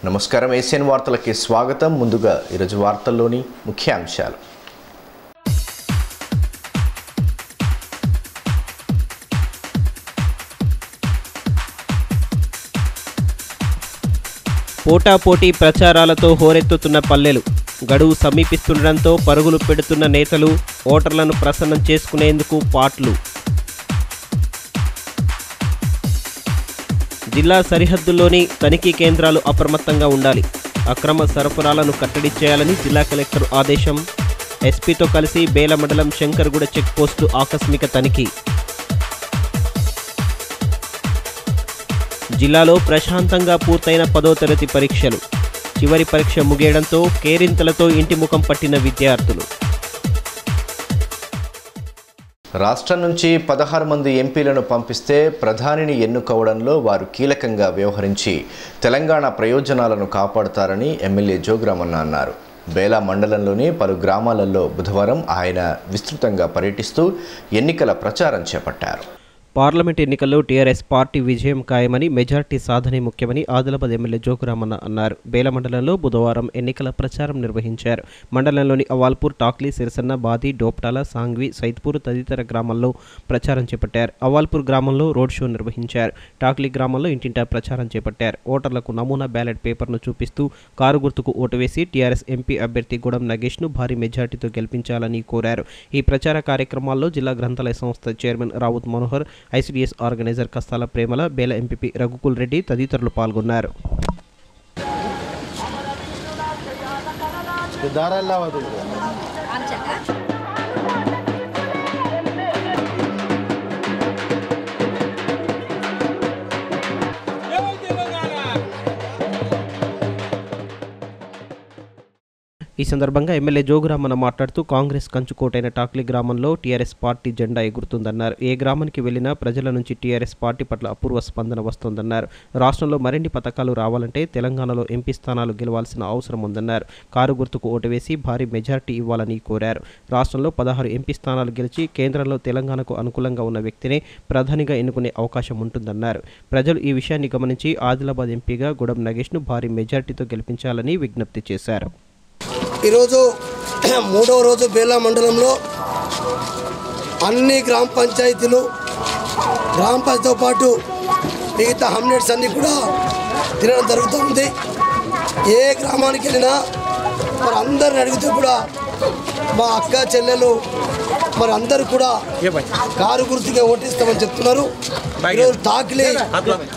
నమస్కారం ఏసియన్ వార్తలకి స్వాగతం. ముందుగా ఈరోజు వార్తల్లోని ముఖ్యాంశాలు. పోటాపోటీ ప్రచారాలతో హోరెత్తుతున్న పల్లెలు. గడువు సమీపిస్తుండటంతో పరుగులు పెడుతున్న నేతలు, ఓటర్లను ప్రసన్నం చేసుకునేందుకు పాట్లు. జిల్లా సరిహద్దుల్లోని తనిఖీ కేంద్రాలు అప్రమత్తంగా ఉండాలి. అక్రమ సరఫరాలను కట్టడి చేయాలని జిల్లా కలెక్టర్ ఆదేశం. ఎస్పీతో కలిసి బేల మండలం శంకర్గూడ చెక్పోస్టు ఆకస్మిక తనిఖీ. జిల్లాలో ప్రశాంతంగా పూర్తయిన 10వ తరగతి పరీక్షలు. చివరి పరీక్ష ముగియడంతో కేరింతలతో ఇంటి ముఖం పట్టిన విద్యార్థులు. రాష్ట్రం నుంచి 16 మంది ఎంపీలను పంపిస్తే ప్రధానిని ఎన్నుకోవడంలో వారు కీలకంగా వ్యవహరించి తెలంగాణ ప్రయోజనాలను కాపాడుతారని ఎమ్మెల్యే జోగురామన్న అన్నారు. బేలా మండలంలోని పలు గ్రామాలలో బుధవారం ఆయన విస్తృతంగా పర్యటిస్తూ ఎన్నికల ప్రచారం చేపట్టారు. పార్లమెంట్ ఎన్నికల్లో టీఆర్ఎస్ పార్టీ విజయం ఖాయమని, మెజార్టీ సాధనే ముఖ్యమని ఆదిలాబాద్ ఎమ్మెల్యే జోగురామన్న అన్నారు. బేల మండలంలో బుధవారం ఎన్నికల ప్రచారం నిర్వహించారు. మండలంలోని అవాల్పూర్, టాక్లీ, సిరిసన్న, బాది, డోప్టాల, సాంగ్వి, సైద్పూర్ తదితర గ్రామాల్లో ప్రచారం చేపట్టారు. అవాల్పూర్ గ్రామంలో రోడ్ షో నిర్వహించారు. టాక్లీ గ్రామంలో ఇంటింటా ప్రచారం చేపట్టారు. ఓటర్లకు నమూనా బ్యాలెట్ పేపర్ను చూపిస్తూ కారు గుర్తుకు ఓటు వేసి టీఆర్ఎస్ ఎంపీ అభ్యర్థి గూడెం నగేష్ను భారీ మెజార్టీతో గెలిపించాలని కోరారు. ఈ ప్రచార కార్యక్రమాల్లో జిల్లా గ్రంథాలయ సంస్థ chairman Raut Manohar, ICDS organiser Kastala Premala, Bela MPP Raghukul Reddy తదితరులు పాల్గొన్నారు. ఈ సందర్భంగా ఎమ్మెల్యే జోగురామన్న మాట్లాడుతూ కాంగ్రెస్ కంచుకోటైన టాక్లీ గ్రామంలో టీఆర్ఎస్ పార్టీ జెండా ఎగురుతుందన్నారు. ఏ గ్రామానికి వెళ్లినా ప్రజల నుంచి టీఆర్ఎస్ పార్టీ పట్ల అపూర్వ స్పందన వస్తోందన్నారు. రాష్ట్రంలో మరిన్ని పథకాలు రావాలంటే తెలంగాణలో ఎంపీ స్థానాలు గెలవాల్సిన అవసరం ఉందన్నారు. కారు గుర్తుకు ఓటు వేసి భారీ మెజార్టీ ఇవ్వాలని కోరారు. రాష్ట్రంలో 16 ఎంపీ స్థానాలు గెలిచి కేంద్రంలో తెలంగాణకు అనుకూలంగా ఉన్న వ్యక్తినే ప్రధానిగా ఎన్నుకునే అవకాశం ఉంటుందన్నారు. ప్రజలు ఈ విషయాన్ని గమనించి ఆదిలాబాద్ ఎంపీగా గూడెం నగేష్ను భారీ మెజార్టీతో గెలిపించాలని విజ్ఞప్తి చేశారు. ఈరోజు 3వ రోజు బేలా మండలంలో అన్ని గ్రామ పంచాయతీలు, గ్రామ పంచాయతీతో పాటు మిగతా హమ్లెట్స్ అన్నీ కూడా తిరగడం జరుగుతూ ఉంది. ఏ గ్రామానికి వెళ్ళినా మరి అందరిని అడిగితే కూడా మా అక్క చెల్లెలు మరి అందరూ కూడా కారు గుర్తుగా ఓటిస్తామని చెప్తున్నారు. ఈరోజు టాక్లీ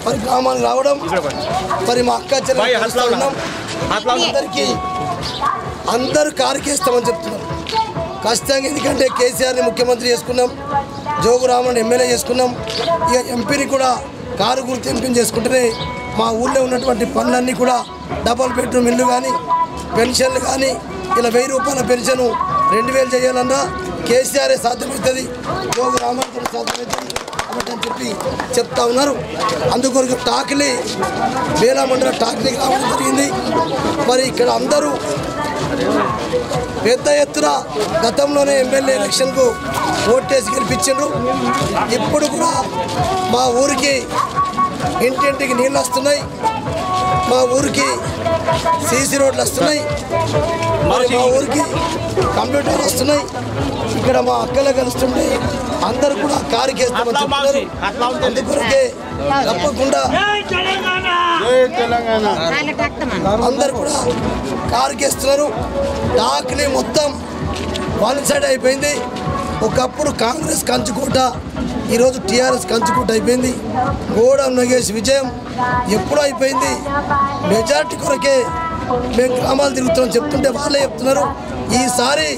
మరి గ్రామానికి రావడం మరి మా అక్క చెల్లెలు ఉన్నాం, అందరికీ అందరూ కారుకేస్తామని చెప్తున్నారు. ఖచ్చితంగా ఎందుకంటే కేసీఆర్ని ముఖ్యమంత్రి చేసుకున్నాం, జోగురామన్ ఎమ్మెల్యే చేసుకున్నాం, ఇక ఎంపీని కూడా కారు గుర్తు ఎంపీని చేసుకుంటేనే మా ఊళ్ళో ఉన్నటువంటి పనులన్నీ కూడా డబుల్ బెడ్రూమ్ ఇల్లు కానీ, పెన్షన్లు కానీ, ఇలా 1000 రూపాయల పెన్షన్ 2000 చేయాలన్నా కేసీఆరే సాధ్యమవుతుంది, జోగురామన్ కూడా సాధ్యమవుతుంది కాబట్టి అని చెప్పి చెప్తా ఉన్నారు. అందుకొరకు టాక్లీ బేలా మండలం టాక్లీకి రావడం జరిగింది. మరి ఇక్కడ అందరూ పెద్ద ఎత్తున గతంలోనే ఎమ్మెల్యే ఎలక్షన్కు ఓటేసి గెలిపించారు. ఇప్పుడు కూడా మా ఊరికి ఇంటింటికి నీళ్ళు వస్తున్నాయి, మా ఊరికి సీసీ రోడ్లు వస్తున్నాయి, మరి మా ఊరికి కంప్యూటర్లు వస్తున్నాయి. ఇక్కడ మా అక్కలు కలుస్తుంటే అందరూ కూడా కారుకేస్తామని చెప్తున్నారు. అందుకొరకే తప్పకుండా అందరు కూడా కారుకేస్తున్నారు. టాక్లీ మొత్తం వన్ సైడ్ అయిపోయింది. ఒకప్పుడు కాంగ్రెస్ కంచుకోట, ఈరోజు టీఆర్ఎస్ కంచుకోట అయిపోయింది. గూడెం నగేష్ విజయం ఎప్పుడూ అయిపోయింది. మెజార్టీ కొరకే మేము గ్రామాలు తిరుగుతున్నాం చెప్తుంటే వాళ్ళే చెప్తున్నారు. ఈసారి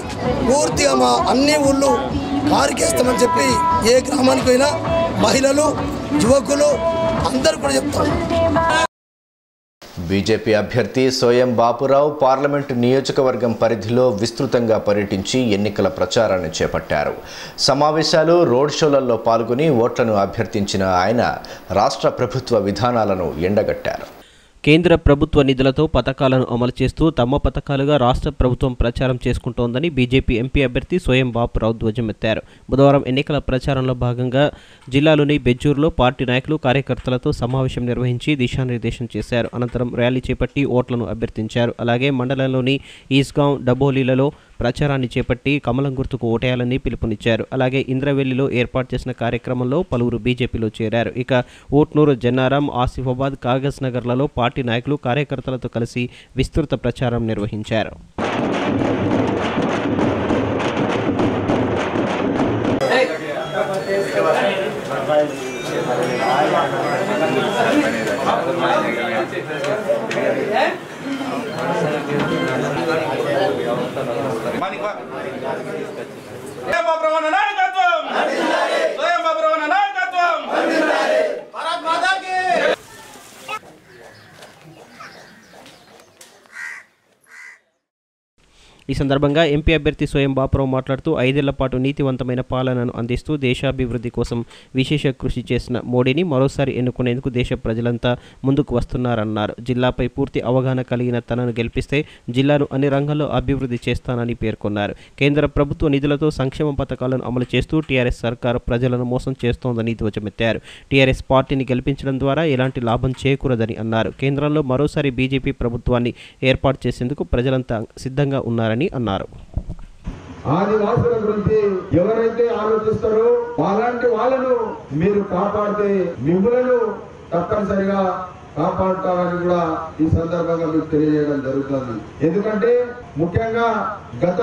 పూర్తిగా మా అన్ని ఊళ్ళు కారుకేస్తామని చెప్పి ఏ గ్రామానికి పోయినా మహిళలు, యువకులు అందరూ కూడా చెప్తారు. బీజేపీ అభ్యర్థి సోయం బాపురావు పార్లమెంటు నియోజకవర్గం పరిధిలో విస్తృతంగా పర్యటించి ఎన్నికల ప్రచారాన్ని చేపట్టారు. సమావేశాలు, రోడ్ షోలలో పాల్గొని ఓట్లను అభ్యర్థించిన ఆయన రాష్ట్ర ప్రభుత్వ విధానాలను ఎండగట్టారు. కేంద్ర ప్రభుత్వ నిధులతో పథకాలను అమలు చేస్తూ తమ పథకాలుగా రాష్ట్ర ప్రభుత్వం ప్రచారం చేసుకుంటోందని బీజేపీ ఎంపీ అభ్యర్థి స్వయం బాపురావు ధ్వజమెత్తారు. బుధవారం ఎన్నికల ప్రచారంలో భాగంగా జిల్లాలోని బెజ్జూరులో పార్టీ నాయకులు కార్యకర్తలతో సమావేశం నిర్వహించి దిశానిర్దేశం చేశారు. అనంతరం ర్యాలీ చేపట్టి ఓట్లను అభ్యర్థించారు. అలాగే మండలంలోని ఈస్గాం, డబోలీలలో ప్రచారాన్ని చేపట్టి కమలం గుర్తుకు ఓటేయాలని పిలుపునిచ్చారు. అలాగే ఇంద్రవెల్లిలో ఏర్పాటు చేసిన కార్యక్రమంలో పలువురు బీజేపీలో చేరారు. ఇక ఊట్నూరు, జన్నారం, ఆసిఫాబాద్, కాగజ్ నగర్లలో పార్టీ నాయకులు కార్యకర్తలతో కలిసి విస్తృత ప్రచారం నిర్వహించారు. ఈ సందర్భంగా ఎంపీ అభ్యర్థి స్వయం బాపురావు మాట్లాడుతూ 5 ఏళ్ల పాటు నీతివంతమైన పాలనను అందిస్తూ దేశాభివృద్ధి కోసం విశేష కృషి చేసిన మోడీని మరోసారి ఎన్నుకునేందుకు దేశ ప్రజలంతా ముందుకు వస్తున్నారన్నారు. జిల్లాపై పూర్తి అవగాహన కలిగిన తనను గెలిపిస్తే జిల్లాను అన్ని రంగాల్లో అభివృద్ధి చేస్తానని పేర్కొన్నారు. కేంద్ర ప్రభుత్వ నిధులతో సంక్షేమ పథకాలను అమలు చేస్తూ టీఆర్ఎస్ సర్కారు ప్రజలను మోసం చేస్తోందని ధ్వజమెత్తారు. టీఆర్ఎస్ పార్టీని గెలిపించడం ద్వారా ఎలాంటి లాభం చేకూరదని అన్నారు. కేంద్రంలో మరోసారి బీజేపీ ప్రభుత్వాన్ని ఏర్పాటు చేసేందుకు ప్రజలంతా సిద్ధంగా ఉన్నారని అన్నారు. ఆదివాసుల గురించి ఎవరైతే ఆలోచిస్తారో అలాంటి వాళ్ళను మీరు కాపాడితే మిమ్మలను తప్పనిసరిగా కాపాడుతామని కూడా ఈ సందర్భంగా మీకు తెలియజేయడం జరుగుతుంది. ఎందుకంటే ముఖ్యంగా గత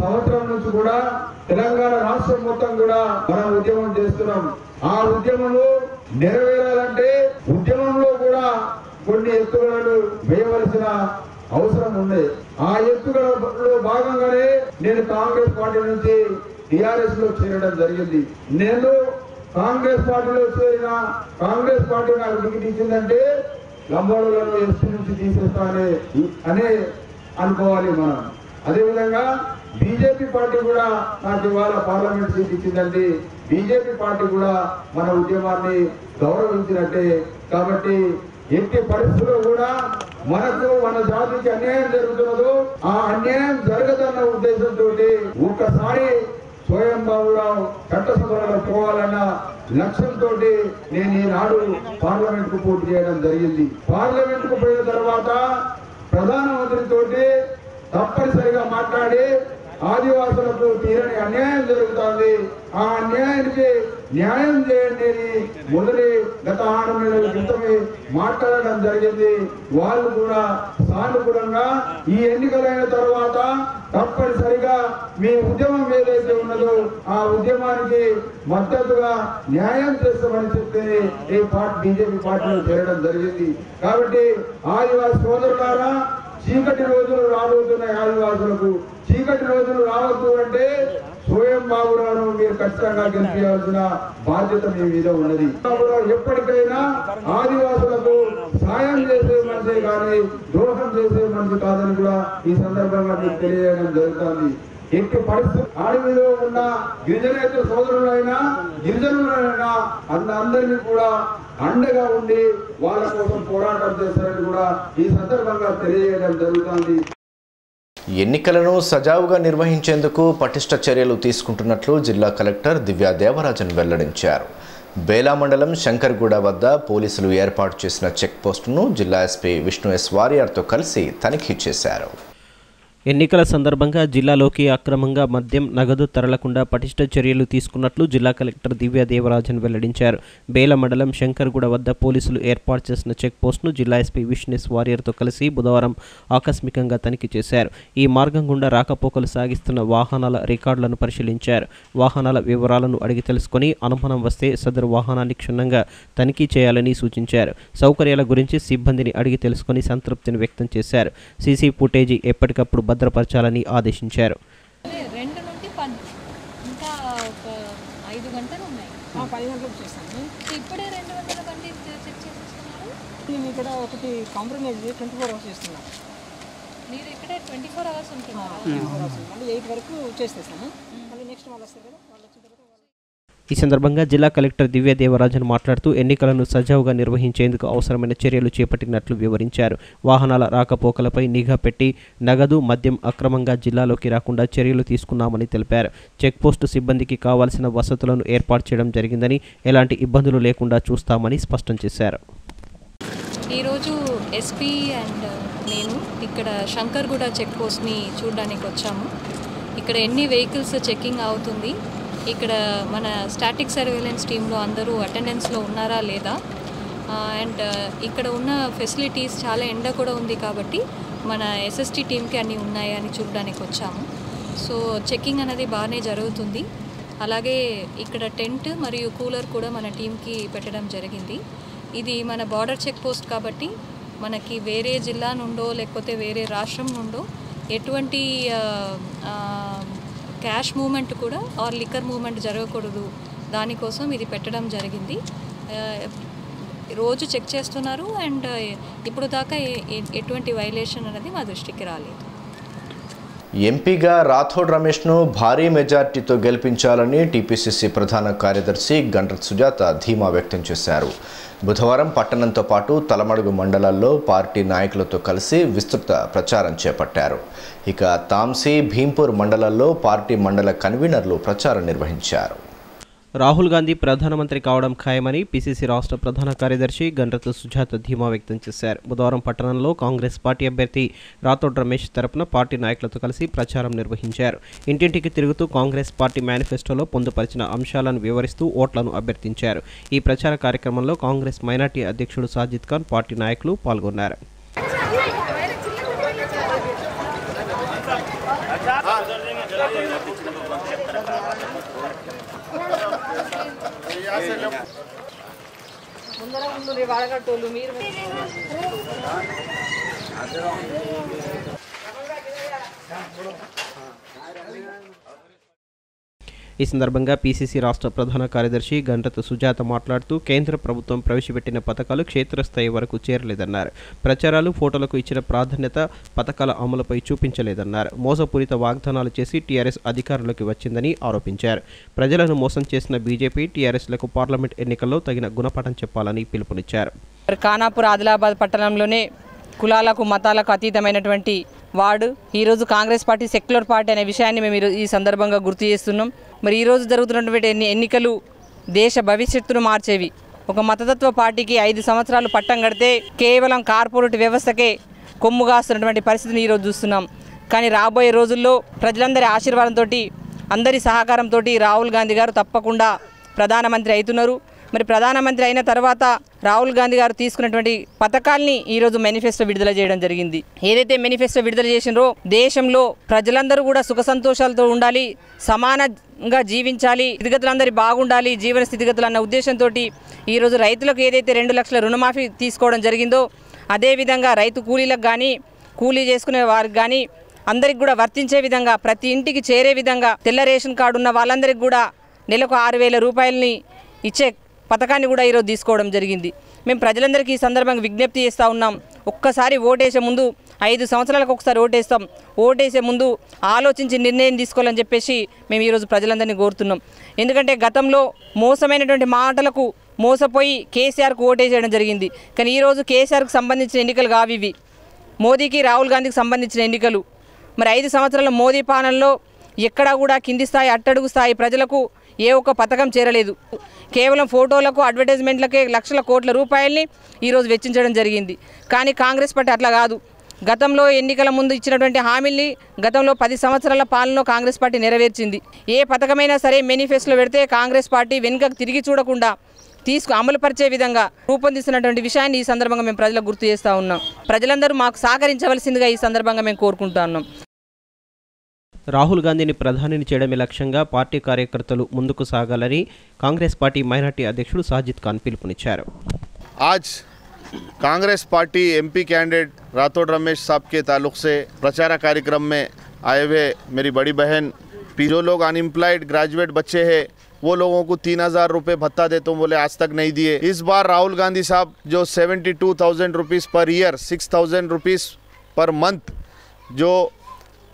సంవత్సరం నుంచి కూడా తెలంగాణ రాష్ట్రం మొత్తం కూడా మనం ఉద్యమం చేస్తున్నాం. ఆ ఉద్యమంలో నెరవేరాలంటే ఉద్యమంలో కూడా కొన్ని ఎత్తుగడలు వేయవలసిన అవసరం ఉంది. ఆ ఎత్తుగడలో భాగంగానే నేను కాంగ్రెస్ పార్టీ నుంచి టిఆర్ఎస్ లో చేరడం జరిగింది. నేను కాంగ్రెస్ పార్టీలో చేరిన కాంగ్రెస్ పార్టీ నాకు టికెట్ ఇచ్చిందంటే లంబాడులను ఎస్పీ నుంచి తీసేస్తానే అనే అనుకోవాలి మనం. అదేవిధంగా బీజేపీ పార్టీ కూడా నాకు ఇవాళ పార్లమెంట్ సీట్ ఇచ్చిందండి. బీజేపీ పార్టీ కూడా మన ఉద్యమాన్ని గౌరవించినట్టే. కాబట్టి ఎట్టి పరిస్థితుల్లో కూడా మనకు మన జాతికి అన్యాయం జరుగుతున్నదో ఆ అన్యాయం జరగదన్న ఉద్దేశంతో ఒక్కసారి స్వయం బాబురావు చట్టసభలో పోవాలన్న లక్ష్యంతో నేను ఈనాడు పార్లమెంట్ కు పోటీ చేయడం జరిగింది. పార్లమెంట్ కు పోయిన తర్వాత ప్రధానమంత్రితో తప్పనిసరిగా మాట్లాడి ఆదివాసులకు తీరని అన్యాయం జరుగుతుంది, ఆ అన్యాయానికి న్యాయం చేయండి అని మొదటి గత 6 నెలల క్రితమే మాట్లాడడం జరిగింది. వాళ్ళు కూడా సానుకూలంగా ఈ ఎన్నికలైన తర్వాత తప్పనిసరిగా మీ ఉద్యమం ఏదైతే ఉన్నదో ఆ ఉద్యమానికి మద్దతుగా న్యాయం చేస్తామని చెప్పి ఈ బీజేపీ పార్టీలో చేరడం జరిగింది. కాబట్టి ఆదివాసి సోదరులారా, చీకటి రోజులు రాబోతున్నాయి. ఆదివాసులకు చీకటి రోజులు రావద్దు అంటే స్వయం బాబురావును మీరు ఖచ్చితంగా గెలిపించాల్సిన బాధ్యత మీ మీద ఉన్నది. బాబురావు ఎప్పటికైనా ఆదివాసులకు సాయం చేసే మనిషి కానీ ద్రోహం చేసే మనిషి కాదని కూడా ఈ సందర్భంగా మీకు తెలియజేయడం జరుగుతుంది. ఎట్టి పరిస్థితి అడవిలో ఉన్న గిరిజనేతర సోదరులైనా గిరిజనులైనా అందరినీ కూడా అండగా ఉండి వాళ్ళ కోసం పోరాటం చేస్తారని కూడా ఈ సందర్భంగా తెలియజేయడం జరుగుతుంది. ఎన్నికలను సజావుగా నిర్వహించేందుకు పటిష్ట చర్యలు తీసుకుంటున్నట్లు జిల్లా కలెక్టర్ దివ్యా దేవరాజన్ వెల్లడించారు. బేలా మండలం శంకర్గూడ వద్ద పోలీసులు ఏర్పాటు చేసిన చెక్ పోస్టును జిల్లా ఎస్పీ విష్ణు ఎస్ వారియర్తో కలిసి తనిఖీ చేశారు. ఎన్నికల సందర్భంగా జిల్లాలోకి అక్రమంగా మద్యం, నగదు తరలకుండా పటిష్ట చర్యలు తీసుకున్నట్లు జిల్లా కలెక్టర్ దివ్యా దేవరాజన్ వెల్లడించారు. బేల మండలం శంకర్గూడ వద్ద పోలీసులు ఏర్పాటు చేసిన చెక్ పోస్టును జిల్లా ఎస్పీ విష్ణుస్ వారియర్తో కలిసి బుధవారం ఆకస్మికంగా తనిఖీ చేశారు. ఈ మార్గం గుండా రాకపోకలు సాగిస్తున్న వాహనాల రికార్డులను పరిశీలించారు. వాహనాల వివరాలను అడిగి తెలుసుకుని అనుమానం వస్తే సదరు వాహనాన్ని క్షుణ్ణంగా తనిఖీ చేయాలని సూచించారు. సౌకర్యాల గురించి సిబ్బందిని అడిగి తెలుసుకుని సంతృప్తిని వ్యక్తం చేశారు. సీసీ ఫుటేజీ ఎప్పటికప్పుడు భద్రపరచాలని ఆదేశించారు. 2 నుండి 10 ఇంకా ఒక 5 గంటలు ఉన్నాయి. 10 గంటలకు చేస్తాను. ఇప్పుడే 200 బండి చెక్ చేసేస్తున్నారు. నేను ఇక్కడ ఒకటి కాంప్రమైజ్ 24 అవర్స్ చేస్తున్నాను. మీరు ఇక్కడే 24 అవర్స్ ఉంటున్నారు. మళ్ళీ 8 వరకు చేసేస్తాను. మళ్ళీ నెక్స్ట్ వాళ్ళు వస్తారు కదా, వాళ్ళు వచ్చిన తర్వాత ఈ సందర్భంగా జిల్లా కలెక్టర్ దివ్య దేవరాజన్ మాట్లాడుతూ ఎన్నికలను సజావుగా నిర్వహించేందుకు అవసరమైన చర్యలు చేపట్టినట్లు వివరించారు. వాహనాల రాకపోకలపై నిఘా పెట్టి నగదు, మద్యం అక్రమంగా జిల్లాలోకి రాకుండా చర్యలు తీసుకున్నామని తెలిపారు. చెక్పోస్టు సిబ్బందికి కావాల్సిన వసతులను ఏర్పాటు చేయడం జరిగిందని, ఎలాంటి ఇబ్బందులు లేకుండా చూస్తామని స్పష్టం చేశారు. ఈరోజు ఎస్పీ అండ్ నేను ఇక్కడ శంకర్గూడ చెక్ పోస్ట్ని చూడడానికి వచ్చాము. ఇక్కడ ఎన్ని వెహికల్స్ చెక్కింగ్ అవుతుంది, ఇక్కడ మన స్టాటిక్ సర్వేలెన్స్ టీంలో అందరూ అటెండెన్స్లో ఉన్నారా లేదా, అండ్ ఇక్కడ ఉన్న ఫెసిలిటీస్ చాలా ఎండ కూడా ఉంది కాబట్టి మన ఎస్ఎస్టీ టీంకి అన్నీ ఉన్నాయా అని చూడడానికి వచ్చాము. సో చెక్కింగ్ అనేది బాగానే జరుగుతుంది. అలాగే ఇక్కడ టెంట్ మరియు కూలర్ కూడా మన టీంకి పెట్టడం జరిగింది. ఇది మన బార్డర్ చెక్ పోస్ట్ కాబట్టి మనకి వేరే జిల్లా నుండో లేకపోతే వేరే రాష్ట్రం నుండో ఎటువంటి క్యాష్ మూమెంట్ కూడా ఆర్ లిక్కర్ మూమెంట్ జరగకూడదు, దానికోసం ఇది పెట్టడం జరిగింది. రోజు చెక్ చేస్తున్నారు అండ్ ఇప్పుడు దాకా ఎటువంటి వైలేషన్ అనేది మా దృష్టికి రాలేదు. ఎంపీగా రాథోడ్ రమేష్ను భారీ మెజార్టీతో గెలిపించాలని టీపీసీసీ ప్రధాన కార్యదర్శి గండ్ర సుజాత ధీమా వ్యక్తం చేశారు. బుధవారం పట్టణంతో పాటు తలమడుగు మండలాల్లో పార్టీ నాయకులతో కలిసి విస్తృత ప్రచారం చేపట్టారు. ఇక తాంసీ, భీంపూర్ మండలాల్లో పార్టీ మండల కన్వీనర్లు ప్రచారం నిర్వహించారు. రాహుల్ గాంధీ ప్రధానమంత్రి కావడం ఖాయమని పీసీసీ రాష్ట్ర ప్రధాన కార్యదర్శి గండ్ర సుజాత ధీమా వ్యక్తం చేశారు. బుధవారం పట్టణంలో కాంగ్రెస్ పార్టీ అభ్యర్థి రాథోడ్ రమేష్ తరపున పార్టీ నాయకులతో కలిసి ప్రచారం నిర్వహించారు. ఇంటింటికి తిరుగుతూ కాంగ్రెస్ పార్టీ మేనిఫెస్టోలో పొందుపరిచిన అంశాలను వివరిస్తూ ఓట్లను అభ్యర్థించారు. ఈ ప్రచార కార్యక్రమంలో కాంగ్రెస్ మైనార్టీ అధ్యక్షుడు సాజిద్ ఖాన్, పార్టీ నాయకులు పాల్గొన్నారు. ఈ సందర్భంగా పీసీసీ రాష్ట్ర ప్రధాన కార్యదర్శి గండ్ర సుజాత మాట్లాడుతూ కేంద్ర ప్రభుత్వం ప్రవేశపెట్టిన పథకాలు క్షేత్రస్థాయి వరకు చేరలేదన్నారు. ప్రచారాలు, ఫోటోలకు ఇచ్చిన ప్రాధాన్యత పథకాల అమలుపై చూపించలేదన్నారు. మోసపూరిత వాగ్దానాలు చేసి టీఆర్ఎస్ అధికారంలోకి వచ్చిందని ఆరోపించారు. ప్రజలను మోసం చేసిన బీజేపీ, టీఆర్ఎస్లకు పార్లమెంట్ ఎన్నికల్లో తగిన గుణపాఠం చెప్పాలని పిలుపునిచ్చారు. ఖానాపూర్ ఆదిలాబాద్ పట్టణంలోనే కులాలకు, మతాలకు అతీతమైనటువంటి వార్డు. ఈరోజు కాంగ్రెస్ పార్టీ సెక్యులర్ పార్టీ అనే విషయాన్ని మేము ఈ సందర్భంగా గుర్తు చేస్తున్నాం. మరి ఈరోజు జరుగుతున్నటువంటి ఎన్నికలు దేశ భవిష్యత్తును మార్చేవి. ఒక మతతత్వ పార్టీకి 5 సంవత్సరాలు పట్టం కడితే కేవలం కార్పొరేట్ వ్యవస్థకే కొమ్ముగాస్తున్నటువంటి పరిస్థితిని ఈరోజు చూస్తున్నాం. కానీ రాబోయే రోజుల్లో ప్రజలందరి ఆశీర్వాదంతో, అందరి సహకారంతో రాహుల్ గాంధీ గారు తప్పకుండా ప్రధానమంత్రి అవుతున్నారు. మరి ప్రధానమంత్రి అయిన తర్వాత రాహుల్ గాంధీ గారు తీసుకున్నటువంటి పథకాల్ని ఈరోజు మేనిఫెస్టో విడుదల చేయడం జరిగింది. ఏదైతే మేనిఫెస్టో విడుదల చేసినారో దేశంలో ప్రజలందరూ కూడా సుఖ సంతోషాలతో ఉండాలి, సమానంగా జీవించాలి, స్థితిగతులందరూ బాగుండాలి, జీవన స్థితిగతులు అన్న ఉద్దేశంతో ఈరోజు రైతులకు ఏదైతే 2 లక్షల రుణమాఫీ తీసుకోవడం జరిగిందో అదేవిధంగా రైతు కూలీలకు కానీ, కూలీ చేసుకునే వారికి కానీ అందరికి కూడా వర్తించే విధంగా, ప్రతి ఇంటికి చేరే విధంగా తెల్ల రేషన్ కార్డు ఉన్న వాళ్ళందరికీ కూడా నెలకు 6,000 రూపాయలని ఇచ్చే పథకాన్ని కూడా ఈరోజు తీసుకోవడం జరిగింది. మేము ప్రజలందరికీ ఈ సందర్భంగా విజ్ఞప్తి చేస్తూ ఉన్నాం. ఒక్కసారి ఓటేసే ముందు, 5 సంవత్సరాలకు ఒకసారి ఓటేస్తాం, ఓటేసే ముందు ఆలోచించి నిర్ణయం తీసుకోవాలని చెప్పేసి మేము ఈరోజు ప్రజలందరినీ కోరుతున్నాం. ఎందుకంటే గతంలో మోసమైనటువంటి మాటలకు మోసపోయి కేసీఆర్కు ఓటేసేయడం జరిగింది. కానీ ఈరోజు కేసీఆర్కు సంబంధించిన ఎన్నికలు కావు ఇవి, మోదీకి, రాహుల్ గాంధీకి సంబంధించిన ఎన్నికలు. మరి 5 సంవత్సరాల మోదీ పాలనలో ఎక్కడా కూడా కింది స్థాయి, అట్టడుగు స్థాయి ప్రజలకు ఏ ఒక్క పథకం చేరలేదు. కేవలం ఫోటోలకు, అడ్వర్టైజ్మెంట్లకే లక్షల కోట్ల రూపాయల్ని ఈరోజు వెచ్చించడం జరిగింది. కానీ కాంగ్రెస్ పార్టీ అట్లా కాదు. గతంలో ఎన్నికల ముందు ఇచ్చినటువంటి హామీల్ని గతంలో 10 సంవత్సరాల పాలనలో కాంగ్రెస్ పార్టీ నెరవేర్చింది. ఏ పథకమైనా సరే మేనిఫెస్టోలో పెడితే కాంగ్రెస్ పార్టీ వెనుకకు తిరిగి చూడకుండా అమలుపరిచే విధంగా రూపొందిస్తున్నటువంటి విషయాన్ని ఈ సందర్భంగా మేము ప్రజలకు గుర్తు చేస్తూ ఉన్నాం. ప్రజలందరూ మాకు సహకరించవలసిందిగా ఈ సందర్భంగా మేము కోరుకుంటా ఉన్నాం. రాహుల్ గాంధీని ప్రధానిని చేయడమే లక్ష్యంగా పార్టీ కార్యకర్తలు ముందుకు సాగాలని కాంగ్రెస్ పార్టీ మైనార్టీ అధ్యక్షుడు సాజిద్ ఖాన్ పిలుపునిచ్చారు. आज Congress party MP candidate Rathore Ramesh साहब के ताल्लुक से प्रचार कार्यक्रम में आए हुए मेरी बड़ी बहन, जो लोग अनएम्प्लॉयड ग्रेजुएट बच्चे हैं वो लोगों को 3,000 रुपये भत्ता देते हूँ बोले, आज तक नहीं दिए. इस बार राहुल गांधी साहब जो 72,000 rupees per year, 6,000 rupees per month जो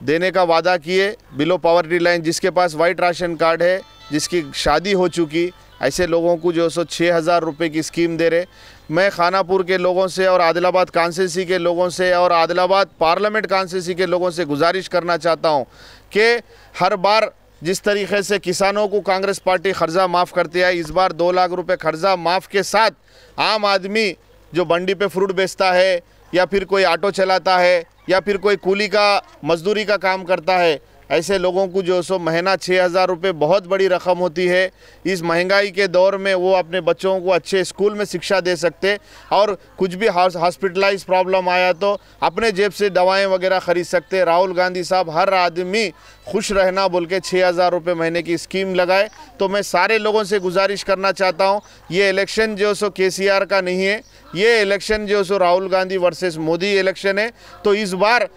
देने का वादा किए, बिलो पॉवर्टी लाइन, जिसके पास वाइट राशन कार्ड है जिसकी शादी हो चुकी, ऐसे लोगों को जो सो 6,000 रुपये की स्कीम दे रहे। मैं खानापुर के लोगों से और आदिलाबाद कॉन्स्टिट्यूंसी के लोगों से और आदिलाबाद पार्लियामेंट कॉन्स्टिट्यूंसी के लोगों से गुजारिश करना चाहता हूं कि हर बार जिस तरीके से किसानों को कांग्रेस पार्टी कर्जा माफ़ करती है, इस बार 2 लाख रुपए कर्जा माफ़ के साथ आम आदमी जो मंडी पे फ्रूट बेचता है या फिर कोई ऑटो चलाता है या फिर कोई कूली का मजदूरी का काम करता है, ऐसे लोगों को जो सो महीना 6,000 रुपये बहुत बड़ी रकम होती है। इस महंगाई के दौर में वो अपने बच्चों को अच्छे स्कूल में शिक्षा दे सकते और कुछ भी हॉस्पिटलाइज प्रॉब्लम आया तो अपने जेब से दवाएं वगैरह ख़रीद सकते। राहुल गांधी साहब हर आदमी खुश रहना बोल के 6,000 रुपये महीने की स्कीम लगाए। तो मैं सारे लोगों से गुजारिश करना चाहता हूँ, ये इलेक्शन जो सो KCR का नहीं है, ये इलेक्शन जो सो राहुल गांधी वर्सेस मोदी इलेक्शन है। तो इस बार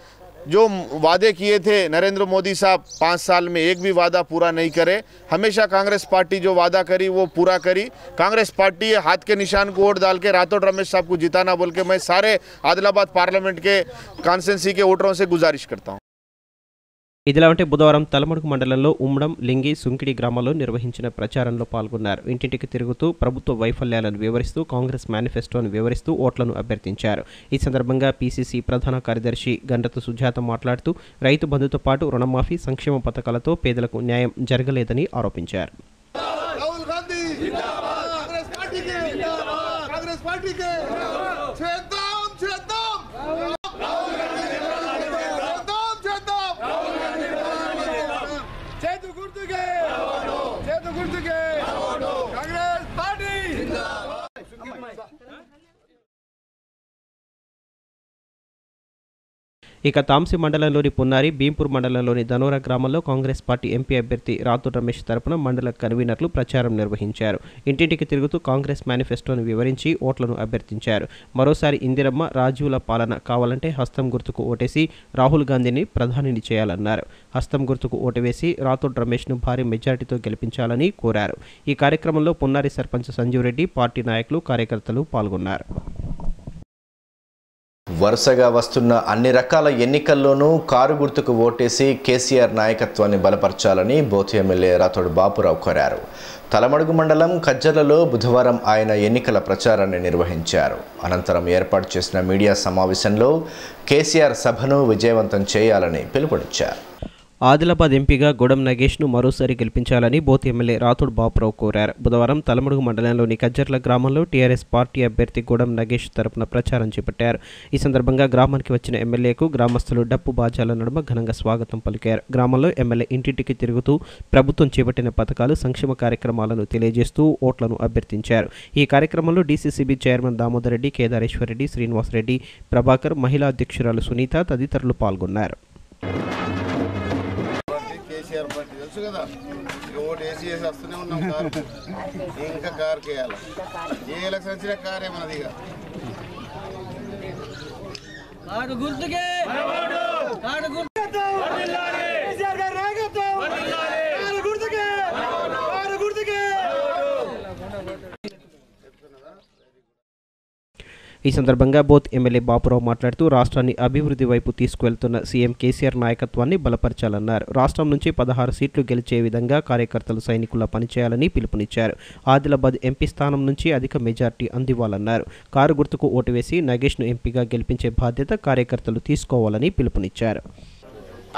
जो वादे किए थे नरेंद्र मोदी साहब 5 साल में एक भी वादा पूरा नहीं करे। हमेशा कांग्रेस पार्टी जो वादा करी वो पूरा करी। कांग्रेस पार्टी हाथ के निशान को वोट डाल के राठौड़ रमेश साहब को जिताना बोल के मैं सारे आदिलाबाद पार्लियामेंट के कॉन्स्टिट्यूंसी के वोटरों से गुजारिश करता हूँ। ఇదిలా ఉంటే బుధవారం తలమడుగు మండలంలో ఉమ్మడం లింగి సుంకిడి గ్రామాల్లో నిర్వహించిన ప్రచారంలో పాల్గొన్నారు. ఇంటింటికి తిరుగుతూ ప్రభుత్వ వైఫల్యాలను వివరిస్తూ కాంగ్రెస్ మేనిఫెస్టోను వివరిస్తూ ఓట్లను అభ్యర్థించారు. ఈ సందర్భంగా PCC ప్రధాన కార్యదర్శి గండతు సుజాత మాట్లాడుతూ రైతు బంధుతో పాటు రుణమాఫీ, సంక్షేమ పథకాలతో పేదలకు న్యాయం జరగలేదని ఆరోపించారు. ఇక తాంసి మండలంలోని పున్నారి, భీంపూర్ మండలంలోని ధనోరా గ్రామంలో కాంగ్రెస్ పార్టీ ఎంపీ అభ్యర్థి రాథోడ్ రమేష్ తరపున మండల కన్వీనర్లు ప్రచారం నిర్వహించారు. ఇంటింటికి తిరుగుతూ కాంగ్రెస్ మేనిఫెస్టోను వివరించి ఓట్లను అభ్యర్థించారు. మరోసారి ఇందిరమ్మ, రాజీవ్ల పాలన కావాలంటే హస్తం గుర్తుకు ఓటేసి రాహుల్ గాంధీని ప్రధానిని చేయాలన్నారు. హస్తం గుర్తుకు ఓటు వేసి రాథోడ్ రమేష్ను భారీ మెజార్టీతో గెలిపించాలని కోరారు. ఈ కార్యక్రమంలో పున్నారి సర్పంచ్ సంజీవ్ రెడ్డి, పార్టీ నాయకులు, కార్యకర్తలు పాల్గొన్నారు. వరుసగా వస్తున్న అన్ని రకాల ఎన్నికల్లోనూ కారు గుర్తుకు ఓటేసి KCR నాయకత్వాన్ని బలపరచాలని బోత్ ఎమ్మెల్యే రాథోడ్ బాపురావు కోరారు. తలమడుగు మండలం కజ్జర్లలో బుధవారం ఆయన ఎన్నికల ప్రచారాన్ని నిర్వహించారు. అనంతరం ఏర్పాటు చేసిన మీడియా సమావేశంలో KCR సభను విజయవంతం చేయాలని పిలుపునిచ్చారు. ఆదిలాబాద్ ఎంపీగా గూడెం నగేష్ను మరోసారి గెలిపించాలని బోత్ ఎమ్మెల్యే రాథోడ్ బాపురావు కోరారు. బుధవారం తలమడుగు మండలంలోని కజ్జర్ల గ్రామంలో TRS పార్టీ అభ్యర్థి గూడెం నగేష్ తరపున ప్రచారం చేపట్టారు. ఈ సందర్భంగా గ్రామానికి వచ్చిన ఎమ్మెల్యేకు గ్రామస్తులు డప్పు బాజాల నడుమ ఘనంగా స్వాగతం పలికారు. గ్రామంలో ఎమ్మెల్యే ఇంటింటికి తిరుగుతూ ప్రభుత్వం చేపట్టిన పథకాలు, సంక్షేమ కార్యక్రమాలను తెలియజేస్తూ ఓట్లను అభ్యర్థించారు. ఈ కార్యక్రమంలో DCCB చైర్మన్ దామోదర్ రెడ్డి, కేదారేశ్వర్ రెడ్డి, శ్రీనివాసరెడ్డి, ప్రభాకర్, మహిళా అధ్యక్షురాలు సునీత తదితరులు పాల్గొన్నారు. KCR పార్టీ తెలుసు కదా, ఓటు వేసి వస్తూనే ఉన్నాం. కారు ఇంకా కారు కేయాలి, ఏ ఎలక్షన్ వచ్చినా కారే మనది. ఈ సందర్భంగా బోత్ ఎమ్మెల్యే బాపురావు మాట్లాడుతూ రాష్ట్రాన్ని అభివృద్ధి వైపు తీసుకువెళ్తున్న సీఎం KCR నాయకత్వాన్ని బలపరచాలన్నారు. రాష్ట్రం నుంచి 16 సీట్లు గెలిచే విధంగా కార్యకర్తలు సైనికుల్లా పనిచేయాలని పిలుపునిచ్చారు. ఆదిలాబాద్ ఎంపీ స్థానం నుంచి అధిక మెజార్టీ అందివ్వాలన్నారు. కారు గుర్తుకు ఓటు వేసి నగేష్ను ఎంపీగా గెలిపించే బాధ్యత కార్యకర్తలు తీసుకోవాలని పిలుపునిచ్చారు.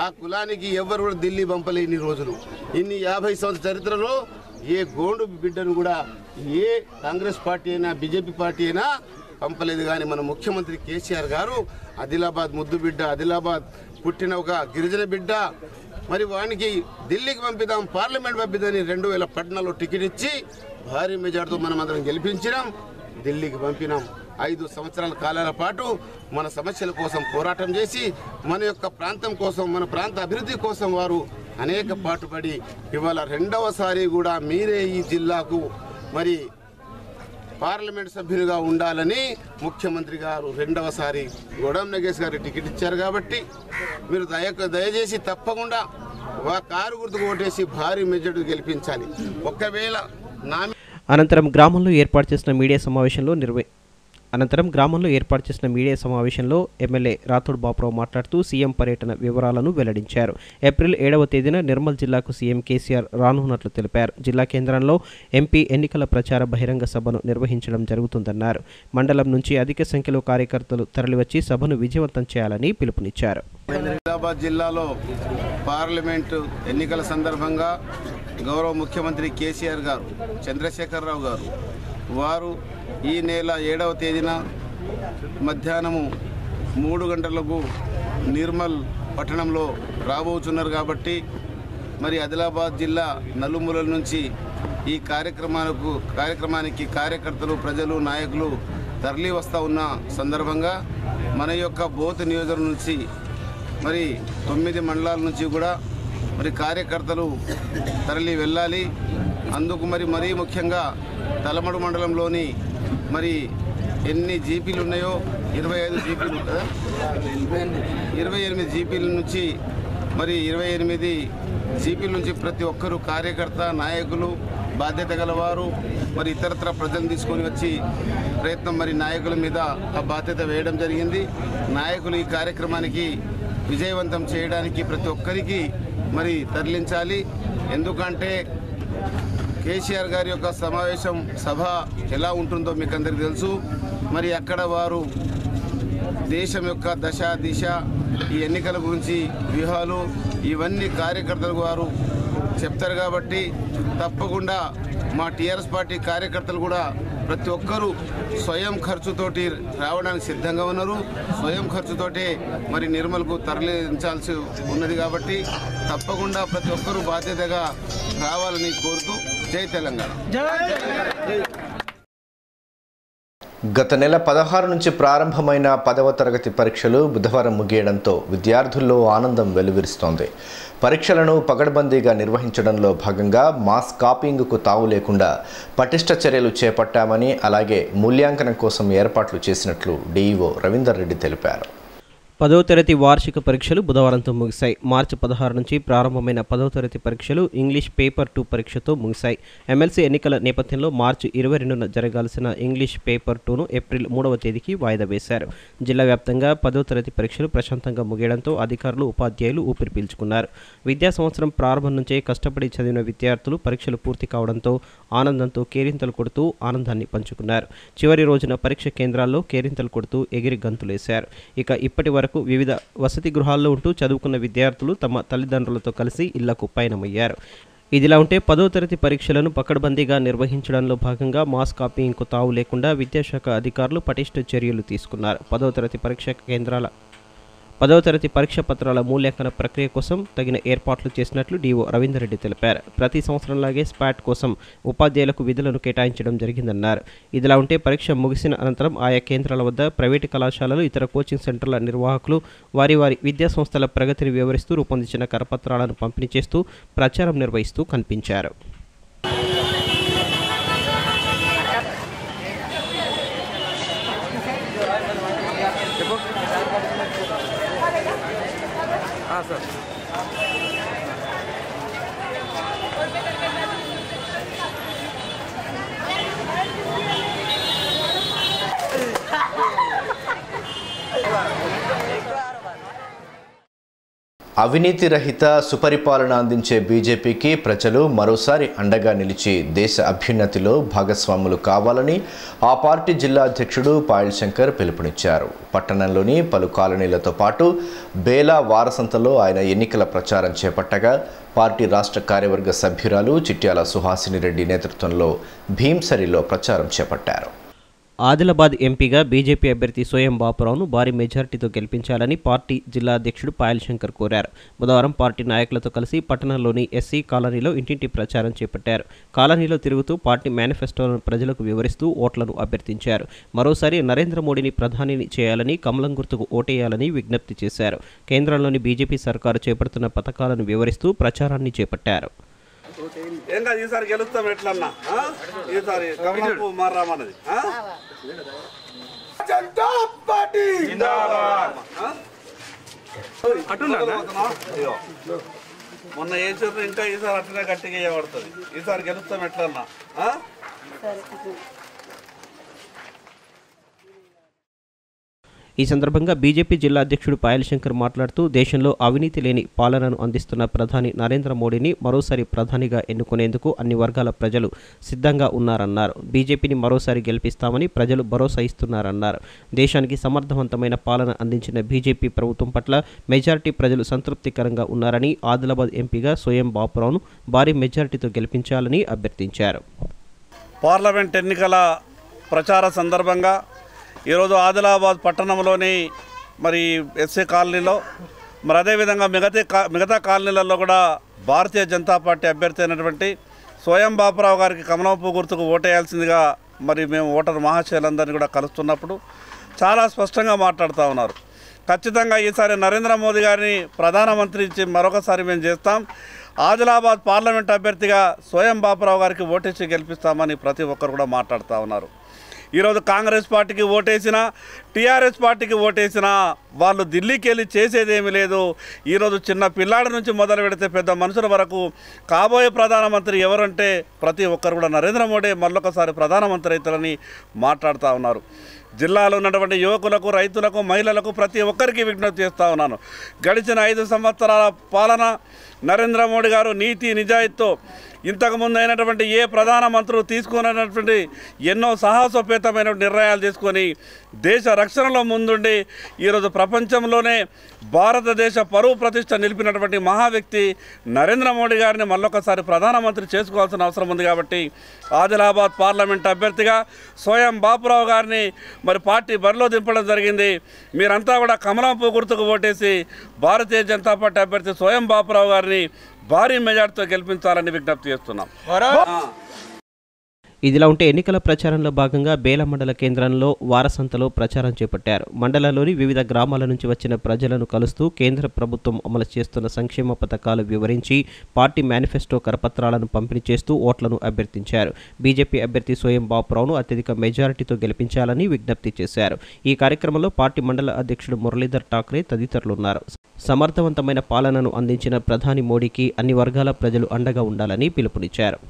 ఆ కులానికి ఎవరు కూడా ఢిల్లీ పంపలేని రోజులు, ఇన్ని 50 సంవత్సరాల చరిత్రలో ఏ గోండు బిడ్డను కూడా ఏ కాంగ్రెస్ పార్టీ అయినా BJP పార్టీ అయినా పంపలేదు. కానీ మన ముఖ్యమంత్రి KCR గారు ఆదిలాబాద్ ముద్దు బిడ్డ, ఆదిలాబాద్ పుట్టిన ఒక గిరిజన బిడ్డ, మరి వానికి ఢిల్లీకి పంపిద్దాం, పార్లమెంట్ పంపిద్దామని 2014లో టికెట్ ఇచ్చి భారీ మెజార్టీతో మనం అందరం గెలిపించినాం, ఢిల్లీకి పంపినాం. 5 సంవత్సరాల కాలాల పాటు మన సమస్యల కోసం పోరాటం చేసి మన యొక్క ప్రాంతం కోసం, మన ప్రాంత అభివృద్ధి కోసం వారు అనేక పాటుపడి ఇవాళ 2వసారి కూడా మీరే ఈ జిల్లాకు మరి పార్లమెంట్ సభ్యులుగా ఉండాలని ముఖ్యమంత్రి గారు 2వసారి గూడెం నగేష్ గారికి టికెట్ ఇచ్చారు. కాబట్టి మీరు దయచేసి తప్పకుండా కారు గుర్తుకు ఓటేసి భారీ మెజార్టీ గెలిపించాలి. ఒకవేళ అనంతరం గ్రామంలో ఏర్పాటు చేసిన మీడియా సమావేశంలో అనంతరం గ్రామంలో ఏర్పాటు చేసిన మీడియా సమావేశంలో ఎమ్మెల్యే రాథోడ్ బాపురావు మాట్లాడుతూ సీఎం పర్యటన వివరాలను వెల్లడించారు. ఏప్రిల్ 7వ తేదీన నిర్మల్ జిల్లాకు సీఎం కేసీఆర్ రానున్నట్లు తెలిపారు. జిల్లా కేంద్రంలో ఎంపీ ఎన్నికల ప్రచార బహిరంగ సభను నిర్వహించడం జరుగుతుందన్నారు. మండలం నుంచి అధిక సంఖ్యలో కార్యకర్తలు తరలివచ్చి సభను విజయవంతం చేయాలని పిలుపునిచ్చారు. హైదరాబాద్ జిల్లాలో పార్లమెంటు ఎన్నికల సందర్భంగా గౌరవ ముఖ్యమంత్రి కేసీఆర్ గారు, చంద్రశేఖరరావు గారు వారు ఈ నెల 7వ తేదీన మధ్యాహ్నము 3 గంటలకు నిర్మల్ పట్టణంలో రాబోతున్నారు. కాబట్టి మరి ఆదిలాబాద్ జిల్లా నలుమూలల నుంచి ఈ కార్యక్రమానికి కార్యకర్తలు, ప్రజలు, నాయకులు తరలి వస్తూ ఉన్న సందర్భంగా మన యొక్క బోత్ నియోజకవర్గం నుంచి మరి 9 మండలాల నుంచి కూడా మరి కార్యకర్తలు తరలి వెళ్ళాలి. అందుకు మరీ ముఖ్యంగా తలమడు మండలంలోని మరి ఎన్ని జీపీలు ఉన్నాయో 25 జీపీలు కదా, 28 జీపీల నుంచి మరి 28 జీపీల నుంచి ప్రతి ఒక్కరూ కార్యకర్త, నాయకులు, బాధ్యత గలవారు మరి ఇతరత్ర ప్రజలను తీసుకొని వచ్చి ప్రయత్నం మరి నాయకుల మీద ఆ బాధ్యత వేయడం జరిగింది. నాయకులు ఈ కార్యక్రమానికి విజయవంతం చేయడానికి ప్రతి ఒక్కరికి మరి తరలించాలి. ఎందుకంటే కేసీఆర్ గారి యొక్క సమావేశం సభ ఎలా ఉంటుందో మీకు అందరికీ తెలుసు. మరి అక్కడ వారు దేశం యొక్క దశ దిశ, ఈ ఎన్నికల గురించి వ్యూహాలు ఇవన్నీ కార్యకర్తలకు వారు చెప్తారు. కాబట్టి తప్పకుండా మా టీఆర్ఎస్ పార్టీ కార్యకర్తలు కూడా ప్రతి ఒక్కరూ స్వయం ఖర్చుతోటి రావడానికి సిద్ధంగా ఉన్నారు. స్వయం ఖర్చుతోటే మరి నిర్మల్కు తరలించాల్సి ఉన్నది. కాబట్టి తప్పకుండా ప్రతి ఒక్కరూ బాధ్యతగా రావాలని కోరుతూ జై తెలంగాణ. గత నెల 16 నుంచి ప్రారంభమైన 10వ తరగతి పరీక్షలు బుధవారం ముగియడంతో విద్యార్థుల్లో ఆనందం వెలువరిస్తోంది. పరీక్షలను పగడ్బందీగా నిర్వహించడంలో భాగంగా మాస్ కాపీయింగ్కు తావు లేకుండా పటిష్ట చర్యలు చేపట్టామని, అలాగే మూల్యాంకనం కోసం ఏర్పాట్లు చేసినట్లు డీఈఓ రవీందర్ రెడ్డి తెలిపారు. 10వ తరగతి వార్షిక పరీక్షలు బుధవారంతో ముగిశాయి. మార్చి 16 నుంచి ప్రారంభమైన 10వ తరగతి పరీక్షలు ఇంగ్లీష్ పేపర్ 2 పరీక్షతో ముగిశాయి. ఎమ్మెల్సీ ఎన్నికల నేపథ్యంలో మార్చి 22న జరగాల్సిన ఇంగ్లీష్ పేపర్ 2ను ఏప్రిల్ 3వ తేదీకి వాయిదా వేశారు. జిల్లా వ్యాప్తంగా 10వ తరగతి పరీక్షలు ప్రశాంతంగా ముగియడంతో అధికారులు, ఉపాధ్యాయులు ఊపిరి పీల్చుకున్నారు. విద్యా సంవత్సరం ప్రారంభం నుంచే కష్టపడి చదివిన విద్యార్థులు పరీక్షలు పూర్తి కావడంతో ఆనందంతో కేరింతలు కొడుతూ ఆనందాన్ని పంచుకున్నారు. చివరి రోజున పరీక్ష కేంద్రాల్లో కేరింతలు కొడుతూ ఎగిరి గంతులేశారు. ఇక ఇప్పటి వరకు వివిధ వసతి గృహాల్లో ఉంటూ చదువుకున్న విద్యార్థులు తమ తల్లిదండ్రులతో కలిసి ఇళ్లకు పయనమయ్యారు. ఇదిలా ఉంటే 10వ తరగతి పరీక్షలను పకడ్బందీగా నిర్వహించడంలో భాగంగా మాస్ కాపీయింగ్కు తావు లేకుండా విద్యాశాఖ అధికారులు పటిష్ట చర్యలు తీసుకున్నారు. 10వ తరగతి పరీక్ష పత్రాల మూల్యాంకన ప్రక్రియ కోసం తగిన ఏర్పాట్లు చేసినట్లు డీఓ రవీందర్ రెడ్డి తెలిపారు. ప్రతి సంవత్సరంలాగే స్పాట్ కోసం ఉపాధ్యాయులకు విధులను కేటాయించడం జరిగిందన్నారు. ఇదిలా ఉంటే పరీక్ష ముగిసిన అనంతరం ఆయా కేంద్రాల వద్ద ప్రైవేటు కళాశాలలు, ఇతర కోచింగ్ సెంటర్ల నిర్వాహకులు వారి విద్యా సంస్థల ప్రగతిని వివరిస్తూ రూపొందించిన కరపత్రాలను పంపిణీ చేస్తూ ప్రచారం నిర్వహిస్తూ కనిపించారు. అవినీతి రహిత సుపరిపాలన అందించే బీజేపీకి ప్రజలు మరోసారి అండగా నిలిచి దేశ అభ్యున్నతిలో భాగస్వాములు కావాలని ఆ పార్టీ జిల్లా అధ్యక్షుడు పాయల్ శంకర్ పిలుపునిచ్చారు. పట్టణంలోని పలు కాలనీలతో పాటు బేలా వారసంతలో ఆయన ఎన్నికల ప్రచారం చేపట్టగా పార్టీ రాష్ట్ర కార్యవర్గ సభ్యురాలు చిట్యాల సుహాసిని రెడ్డి నేతృత్వంలో భీంసరిలో ప్రచారం చేపట్టారు. ఆదిలాబాద్ ఎంపీగా బీజేపీ అభ్యర్థి సోయం బాపురావును భారీ మెజార్టీతో గెలిపించాలని పార్టీ జిల్లా అధ్యక్షుడు పాయల్ శంకర్ కోరారు. బుధవారం పార్టీ నాయకులతో కలిసి పట్టణంలోని ఎస్సీ కాలనీలో ఇంటింటి ప్రచారం చేపట్టారు. కాలనీలో తిరుగుతూ పార్టీ మేనిఫెస్టోను ప్రజలకు వివరిస్తూ ఓట్లను అభ్యర్థించారు. మరోసారి నరేంద్ర మోడీని ప్రధానిని చేయాలని, కమలం గుర్తుకు ఓటేయాలని విజ్ఞప్తి చేశారు. కేంద్రంలోని బీజేపీ సర్కారు చేపడుతున్న పథకాలను వివరిస్తూ ప్రచారాన్ని చేపట్టారు. ఈసారి గెలుస్తాం ఎట్లన్నా, ఈసారి కమలంపు మారామన్నది మొన్న వేసారు, ఇంకా ఈసారి అట్లనే గట్టిగా వేయబడుతుంది. ఈసారి గెలుస్తాం ఎట్లన్నా. ఈ సందర్భంగా బీజేపీ జిల్లా అధ్యక్షుడు పాయల్ శంకర్ మాట్లాడుతూ దేశంలో అవినీతి లేని పాలనను అందిస్తున్న ప్రధాని నరేంద్ర మోడీని మరోసారి ప్రధానిగా ఎన్నుకునేందుకు అన్ని వర్గాల ప్రజలు సిద్ధంగా ఉన్నారన్నారు. బీజేపీని మరోసారి గెలిపిస్తామని ప్రజలు భరోసా ఇస్తున్నారన్నారు. దేశానికి సమర్థవంతమైన పాలన అందించిన బీజేపీ ప్రభుత్వం పట్ల మెజారిటీ ప్రజలు సంతృప్తికరంగా ఉన్నారని, ఆదిలాబాద్ ఎంపీగా సోయం బాపురావును భారీ మెజారిటీతో గెలిపించాలని అభ్యర్థించారు. పార్లమెంట్ ఎన్నికల ప్రచార సందర్భంగా ఈరోజు ఆదిలాబాద్ పట్టణంలోని మరి ఎస్సీ కాలనీలో మరి అదేవిధంగా మిగతా కాలనీలలో కూడా భారతీయ జనతా పార్టీ అభ్యర్థి అయినటువంటి సోయం బాపురావు గారికి కమలం పువ్వు గుర్తుకు ఓటేయాల్సిందిగా మరి మేము ఓటర్ మహాశయులందరినీ కూడా కలుస్తున్నప్పుడు చాలా స్పష్టంగా మాట్లాడుతూ ఉన్నారు. ఖచ్చితంగా ఈసారి నరేంద్ర మోదీ గారిని ప్రధానమంత్రి మరొకసారి మేము చేస్తాం, ఆదిలాబాద్ పార్లమెంట్ అభ్యర్థిగా సోయం బాపురావు గారికి ఓటేసి గెలిపిస్తామని ప్రతి ఒక్కరు కూడా మాట్లాడుతూ ఉన్నారు. ఈరోజు కాంగ్రెస్ పార్టీకి ఓటేసినా టీఆర్ఎస్ పార్టీకి ఓటేసినా వాళ్ళు ఢిల్లీకి వెళ్ళి చేసేదేమీ లేదు. ఈరోజు చిన్న పిల్లాడి నుంచి మొదలు పెడితే పెద్ద మనుషుల వరకు కాబోయే ప్రధానమంత్రి ఎవరంటే ప్రతి ఒక్కరు కూడా నరేంద్ర మోడీ మళ్ళొకసారి ప్రధానమంత్రి అవుతారని మాట్లాడుతూ ఉన్నారు. జిల్లాలో ఉన్నటువంటి యువకులకు, రైతులకు, మహిళలకు ప్రతి ఒక్కరికి విజ్ఞప్తి చేస్తూ ఉన్నాను. గడిచిన 5 సంవత్సరాల పాలన నరేంద్ర మోడీ గారు నీతి నిజాయితీతో ఇంతకుముందు అయినటువంటి ఏ ప్రధానమంత్రులు తీసుకున్నటువంటి ఎన్నో సాహసోపేతమైన నిర్ణయాలు తీసుకొని దేశ రక్షణలో ముందుండి ఈరోజు ప్రపంచంలోనే భారతదేశ పరువు ప్రతిష్ట నిలిపినటువంటి మహా వ్యక్తి నరేంద్ర మోడీ గారిని మళ్ళొకసారి ప్రధానమంత్రి చేసుకోవాల్సిన అవసరం ఉంది. కాబట్టి ఆదిలాబాద్ పార్లమెంట్ అభ్యర్థిగా సోయం బాపురావు గారిని మరి పార్టీ బరిలో దింపడం జరిగింది. మీరంతా కూడా కమలం పువ్వు గుర్తుకు ఓటేసి భారతీయ జనతా పార్టీ అభ్యర్థి సోయం బాపురావు గారిని భారీ మెజార్టీతో గెలిపించాలని విజ్ఞప్తి చేస్తున్నాం. ఇదిలా ఉంటే ఎన్నికల ప్రచారంలో భాగంగా బేల మండల కేంద్రంలో వారసంతలో ప్రచారం చేపట్టారు. మండలంలోని వివిధ గ్రామాల నుంచి వచ్చిన ప్రజలను కలుస్తూ కేంద్ర ప్రభుత్వం అమలు చేస్తున్న సంక్షేమ పథకాలు వివరించి పార్టీ మేనిఫెస్టో కరపత్రాలను పంపిణీ చేస్తూ ఓట్లను అభ్యర్థించారు. బీజేపీ అభ్యర్థి సోయం బాపురావును అత్యధిక మెజారిటీతో గెలిపించాలని విజ్ఞప్తి చేశారు. ఈ కార్యక్రమంలో పార్టీ మండల అధ్యక్షుడు మురళీధర్ ఠాక్రే తదితరులున్నారు. సమర్థవంతమైన పాలనను అందించిన ప్రధాని మోడీకి అన్ని వర్గాల ప్రజలు అండగా ఉండాలని పిలుపునిచ్చారు.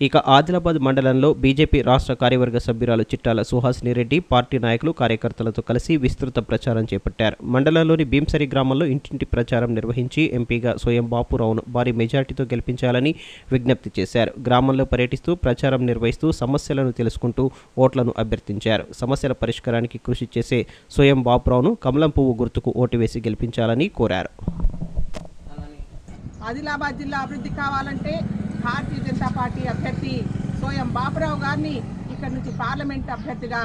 ఇక ఆదిలాబాద్ మండలంలో బీజేపీ రాష్ట్ర కార్యవర్గ సభ్యురాలు చిట్టాల సుహాసిని రెడ్డి పార్టీ నాయకులు, కార్యకర్తలతో కలిసి విస్తృత ప్రచారం చేపట్టారు. మండలంలోని భీంసరి గ్రామంలో ఇంటింటి ప్రచారం నిర్వహించి ఎంపీగా సోయం బాపురావును భారీ మెజార్టీతో గెలిపించాలని విజ్ఞప్తి చేశారు. గ్రామంలో పర్యటిస్తూ ప్రచారం నిర్వహిస్తూ సమస్యలను తెలుసుకుంటూ ఓట్లను అభ్యర్థించారు. సమస్యల పరిష్కారానికి కృషి చేసే సోయం బాపురావును కమలం పువ్వు గుర్తుకు ఓటు వేసి గెలిపించాలని కోరారు. ఆదిలాబాద్ జిల్లా అభివృద్ధి కావాలంటే భారతీయ జనతా పార్టీ అభ్యర్థి సోయం బాపురావు గారిని ఇక్కడి నుంచి పార్లమెంట్ అభ్యర్థిగా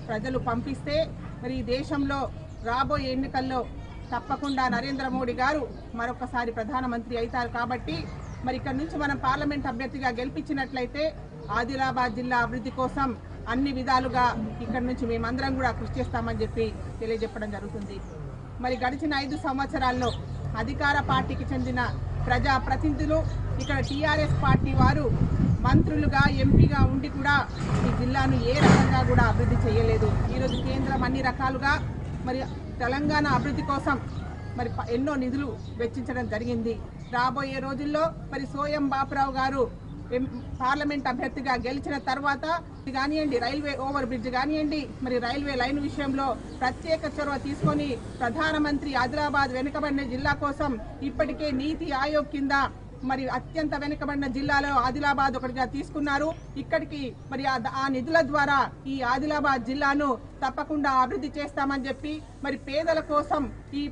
ప్రజలు పంపిస్తే మరి దేశంలో రాబోయే ఎన్నికల్లో తప్పకుండా నరేంద్ర మోడీ గారు మరొకసారి ప్రధానమంత్రి అవుతారు. కాబట్టి మరి ఇక్కడి నుంచి మనం పార్లమెంట్ అభ్యర్థిగా గెలిపించినట్లయితే ఆదిలాబాద్ జిల్లా అభివృద్ధి కోసం అన్ని విధాలుగా ఇక్కడి నుంచి మేమందరం కూడా కృషి చేస్తామని చెప్పి తెలియజెప్పడం జరుగుతుంది. మరి గడిచిన 5 సంవత్సరాల్లో అధికార పార్టీకి చెందిన ప్రజాప్రతినిధులు ఇక్కడ టీఆర్ఎస్ పార్టీ వారు మంత్రులుగా, ఎంపీగా ఉండి కూడా ఈ జిల్లాను ఏ రకంగా కూడా అభివృద్ధి చేయలేదు. ఈరోజు కేంద్రం అన్ని రకాలుగా మరి తెలంగాణ అభివృద్ధి కోసం మరి ఎన్నో నిధులు వెచ్చించడం జరిగింది. రాబోయే రోజుల్లో మరి సోయం బాపురావు గారు పార్లమెంట్ అభ్యర్థిగా గెలిచిన తర్వాత కానివ్వండి, రైల్వే ఓవర్ బ్రిడ్జ్ కానివ్వండి, మరి రైల్వే లైన్ విషయంలో ప్రత్యేక చొరవ తీసుకొని ప్రధానమంత్రి ఆదిలాబాద్ వెనుకబడిన జిల్లా కోసం ఇప్పటికే నీతి ఆయోగ్ కింద మరి అత్యంత వెనుకబడిన జిల్లాలో ఆదిలాబాద్ ఒకటిగా తీసుకున్నారు. ఇక్కడికి మరి ఆ నిధుల ద్వారా ఈ ఆదిలాబాద్ జిల్లాను తప్పకుండా అభివృద్ధి చేస్తామని చెప్పి మరి పేదల కోసం ఈ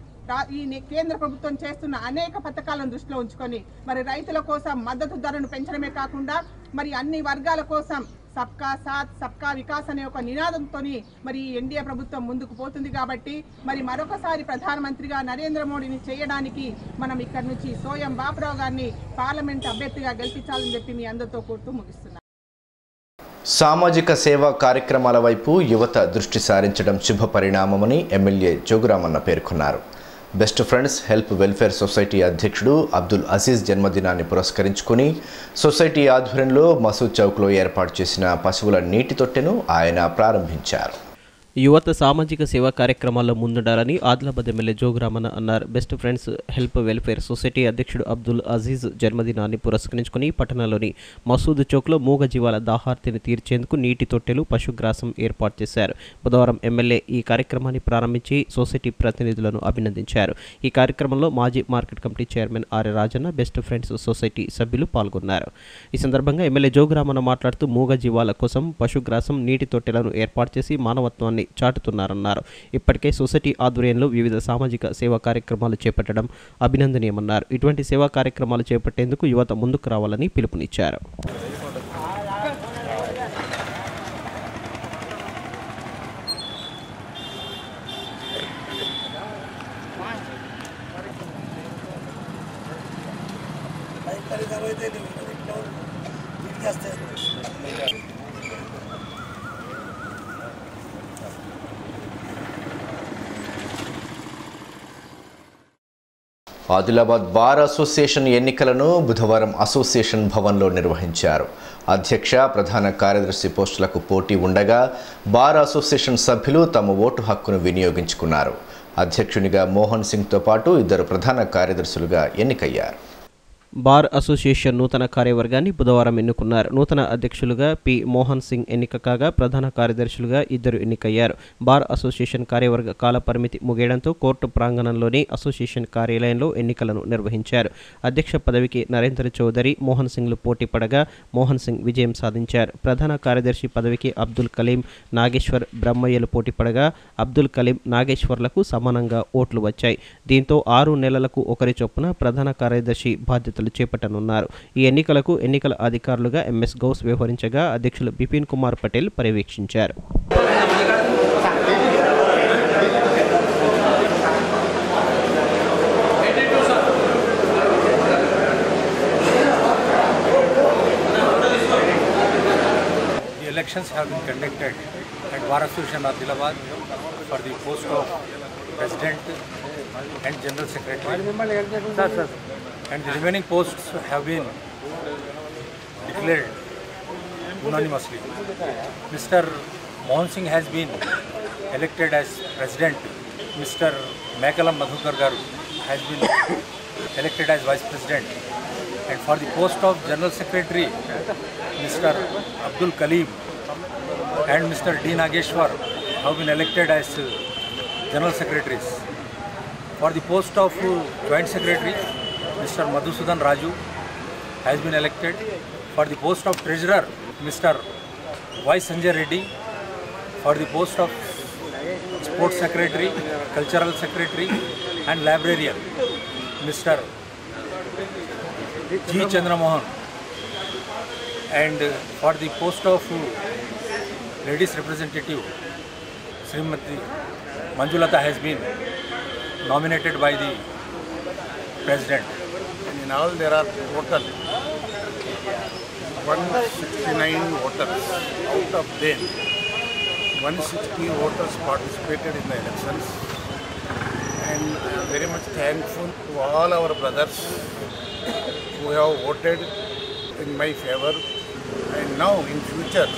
కేంద్ర ప్రభుత్వం చేస్తున్న అనేక పథకాలను దృష్టిలో ఉంచుకొని మరి రైతుల కోసం మద్దతు ధరను పెంచడమే కాకుండా మరి అన్ని వర్గాల కోసం సబ్కా సాత్ సబ్కా వికాస్ అనే ఒక నినాదంతో మరి ఎన్డీఏ ప్రభుత్వం ముందుకు పోతుంది. కాబట్టి మరి మరొకసారి ప్రధానమంత్రిగా నరేంద్ర మోడీని చేయడానికి మనం ఇక్కడి నుంచి సోయం బాపురావు గారిని పార్లమెంట్ అభ్యర్థిగా గెలిపించాలని చెప్పి మీ అందరితో కోరుతూ ముగిస్తున్నాను. సామాజిక సేవా కార్యక్రమాల వైపు యువత దృష్టి సారించడం శుభ పరిణామమని ఎమ్మెల్యే జోగురామన్న పేర్కొన్నారు. Best friends help welfare society అధ్యక్షుడు అబ్దుల్ అజీజ్ జన్మదినాన్ని పురస్కరించుకుని సొసైటీ ఆధ్వర్యంలో మసూద్ చౌక్లో ఏర్పాటు చేసిన పశువుల నీటి తొట్టెను ఆయన ప్రారంభించారు. యువత సామాజిక సేవా కార్యక్రమాల్లో ముందుండాలని ఆదిలాబాద్ ఎమ్మెల్యే జోగురామన్న అన్నారు. Best friends help welfare society అధ్యక్షుడు అబ్దుల్ అజీజ్ జన్మదినాన్ని పురస్కరించుకుని పట్టణంలోని మసూద్ చౌక్లో మూగజీవాల దాహార్తిని తీర్చేందుకు నీటి తొట్టెలు పశుగ్రాసం ఏర్పాటు చేశారు. బుధవారం ఎమ్మెల్యే ఈ కార్యక్రమాన్ని ప్రారంభించి సొసైటీ ప్రతినిధులను అభినందించారు. ఈ కార్యక్రమంలో మాజీ market committee chairman R Rajanna, best friends society సభ్యులు పాల్గొన్నారు. ఈ సందర్భంగా ఎమ్మెల్యే జోగురామన్న మాట్లాడుతూ మూగజీవాల కోసం పశుగ్రాసం నీటి తొట్టెలను ఏర్పాటు చేసి మానవత్వాన్ని చాటుతున్నారన్నారు. ఇప్పటికే సొసైటీ ఆధ్వర్యంలో వివిధ సామాజిక సేవా కార్యక్రమాలు చేపట్టడం అభినందనీయమన్నారు. ఇటువంటి సేవా కార్యక్రమాలు చేపట్టేందుకు యువత ముందుకు రావాలని పిలుపునిచ్చారు. ఆదిలాబాద్ బార్ అసోసియేషన్ ఎన్నికలను బుధవారం అసోసియేషన్ భవన్లో నిర్వహించారు. అధ్యక్ష, ప్రధాన కార్యదర్శి పోస్టులకు పోటీ ఉండగా బార్ అసోసియేషన్ సభ్యులు తమ ఓటు హక్కును వినియోగించుకున్నారు. అధ్యక్షునిగా మోహన్ సింగ్తో పాటు 2 ప్రధాన కార్యదర్శులుగా ఎన్నికయ్యారు. బార్ అసోసియేషన్ నూతన కార్యవర్గాన్ని బుధవారం ఎన్నుకున్నారు. నూతన అధ్యక్షులుగా పి మోహన్ సింగ్ ఎన్నిక కాగా ప్రధాన కార్యదర్శులుగా 2 ఎన్నికయ్యారు. బార్ అసోసియేషన్ కార్యవర్గ కాల పరిమితి ముగియడంతో కోర్టు ప్రాంగణంలోని అసోసియేషన్ కార్యాలయంలో ఎన్నికలను నిర్వహించారు. అధ్యక్ష పదవికి నరేంద్ర చౌదరి, మోహన్ సింగ్లు పోటీ పడగా మోహన్ సింగ్ విజయం సాధించారు. ప్రధాన కార్యదర్శి పదవికి అబ్దుల్ కలీం, నాగేశ్వర్ బ్రహ్మయ్యలు పోటీ పడగా అబ్దుల్ కలీం, నాగేశ్వర్లకు సమానంగా ఓట్లు వచ్చాయి. దీంతో 6 నెలలకు ఒకరి చొప్పున ప్రధాన కార్యదర్శి బాధ్యతలు చేపట్టనున్నారు. ఈ ఎన్నికలకు ఎన్నికల అధికారులుగా ఎంఎస్ గౌస్ వ్యవహరించగా అధ్యక్షులు బిపిన్ కుమార్ పటేల్ పర్యవేక్షించారు. The elections have been conducted at Bar Association Adilabad for the post of President and General Secretary. And the remaining posts have been declared unanimously. Mr. Mohan Singh has been elected as President. Mr. Mekalam Madhukar Garu has been elected as Vice President. And for the post of General Secretary, Mr. Abdul Kaleem and Mr. D. Nageshwar have been elected as General Secretaries. For the post of Joint Secretary, Mr. Madhusudan Raju has been elected. For the post of Treasurer, Mr. Y. Sanjay Reddy. For the post of Sports Secretary, Cultural Secretary and Librarian, Mr. G. Chandra Mohan. And for the post of Ladies Representative, Srimati Manjulata has been nominated by the President. In all, there are total 169 voters. Out of them, 160 voters participated in the elections. And I am very much thankful to all our brothers who have voted in my favor. And now, in future,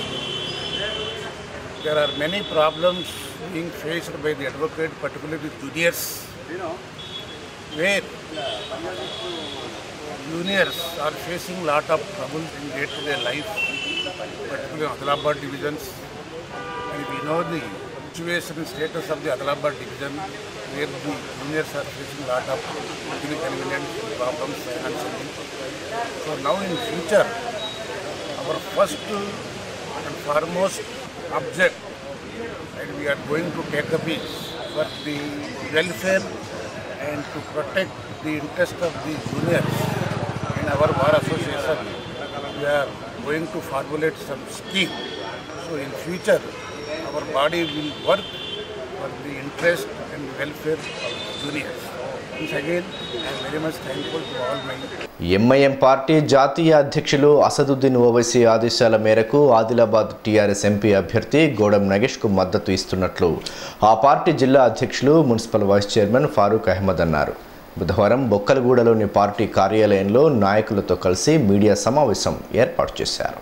there are many problems being faced by the advocate, particularly juniors, where juniors are facing lot of trouble in day-to-day life, particularly in Adilabad divisions. And we know the situation and status of the Adilabad division, where the juniors are facing lot of inconvenience problems financially. So now in future, our first and foremost object, and we are going to take up is for the welfare and to protect the interest of the juniors. In our Bar Association, we are going to formulate some scheme. So in future, our body will work for the interest and welfare of juniors. Once again, I am very much thankful to all my MIM party జాతీయ అధ్యక్షులు అసదుద్దీన్ ఓవైసీ ఆదేశాల మేరకు Adilabad TRS MP అభ్యర్థి గోడం నగేష్కు మద్దతు ఇస్తున్నట్లు ఆ party జిల్లా అధ్యక్షులు municipal vice chairman Farooq Ahmed అన్నారు. బుధవారం బొక్కలగూడలోని పార్టీ కార్యాలయంలో నాయకులతో కలిసి మీడియా సమావేశం ఏర్పాటు చేశారు.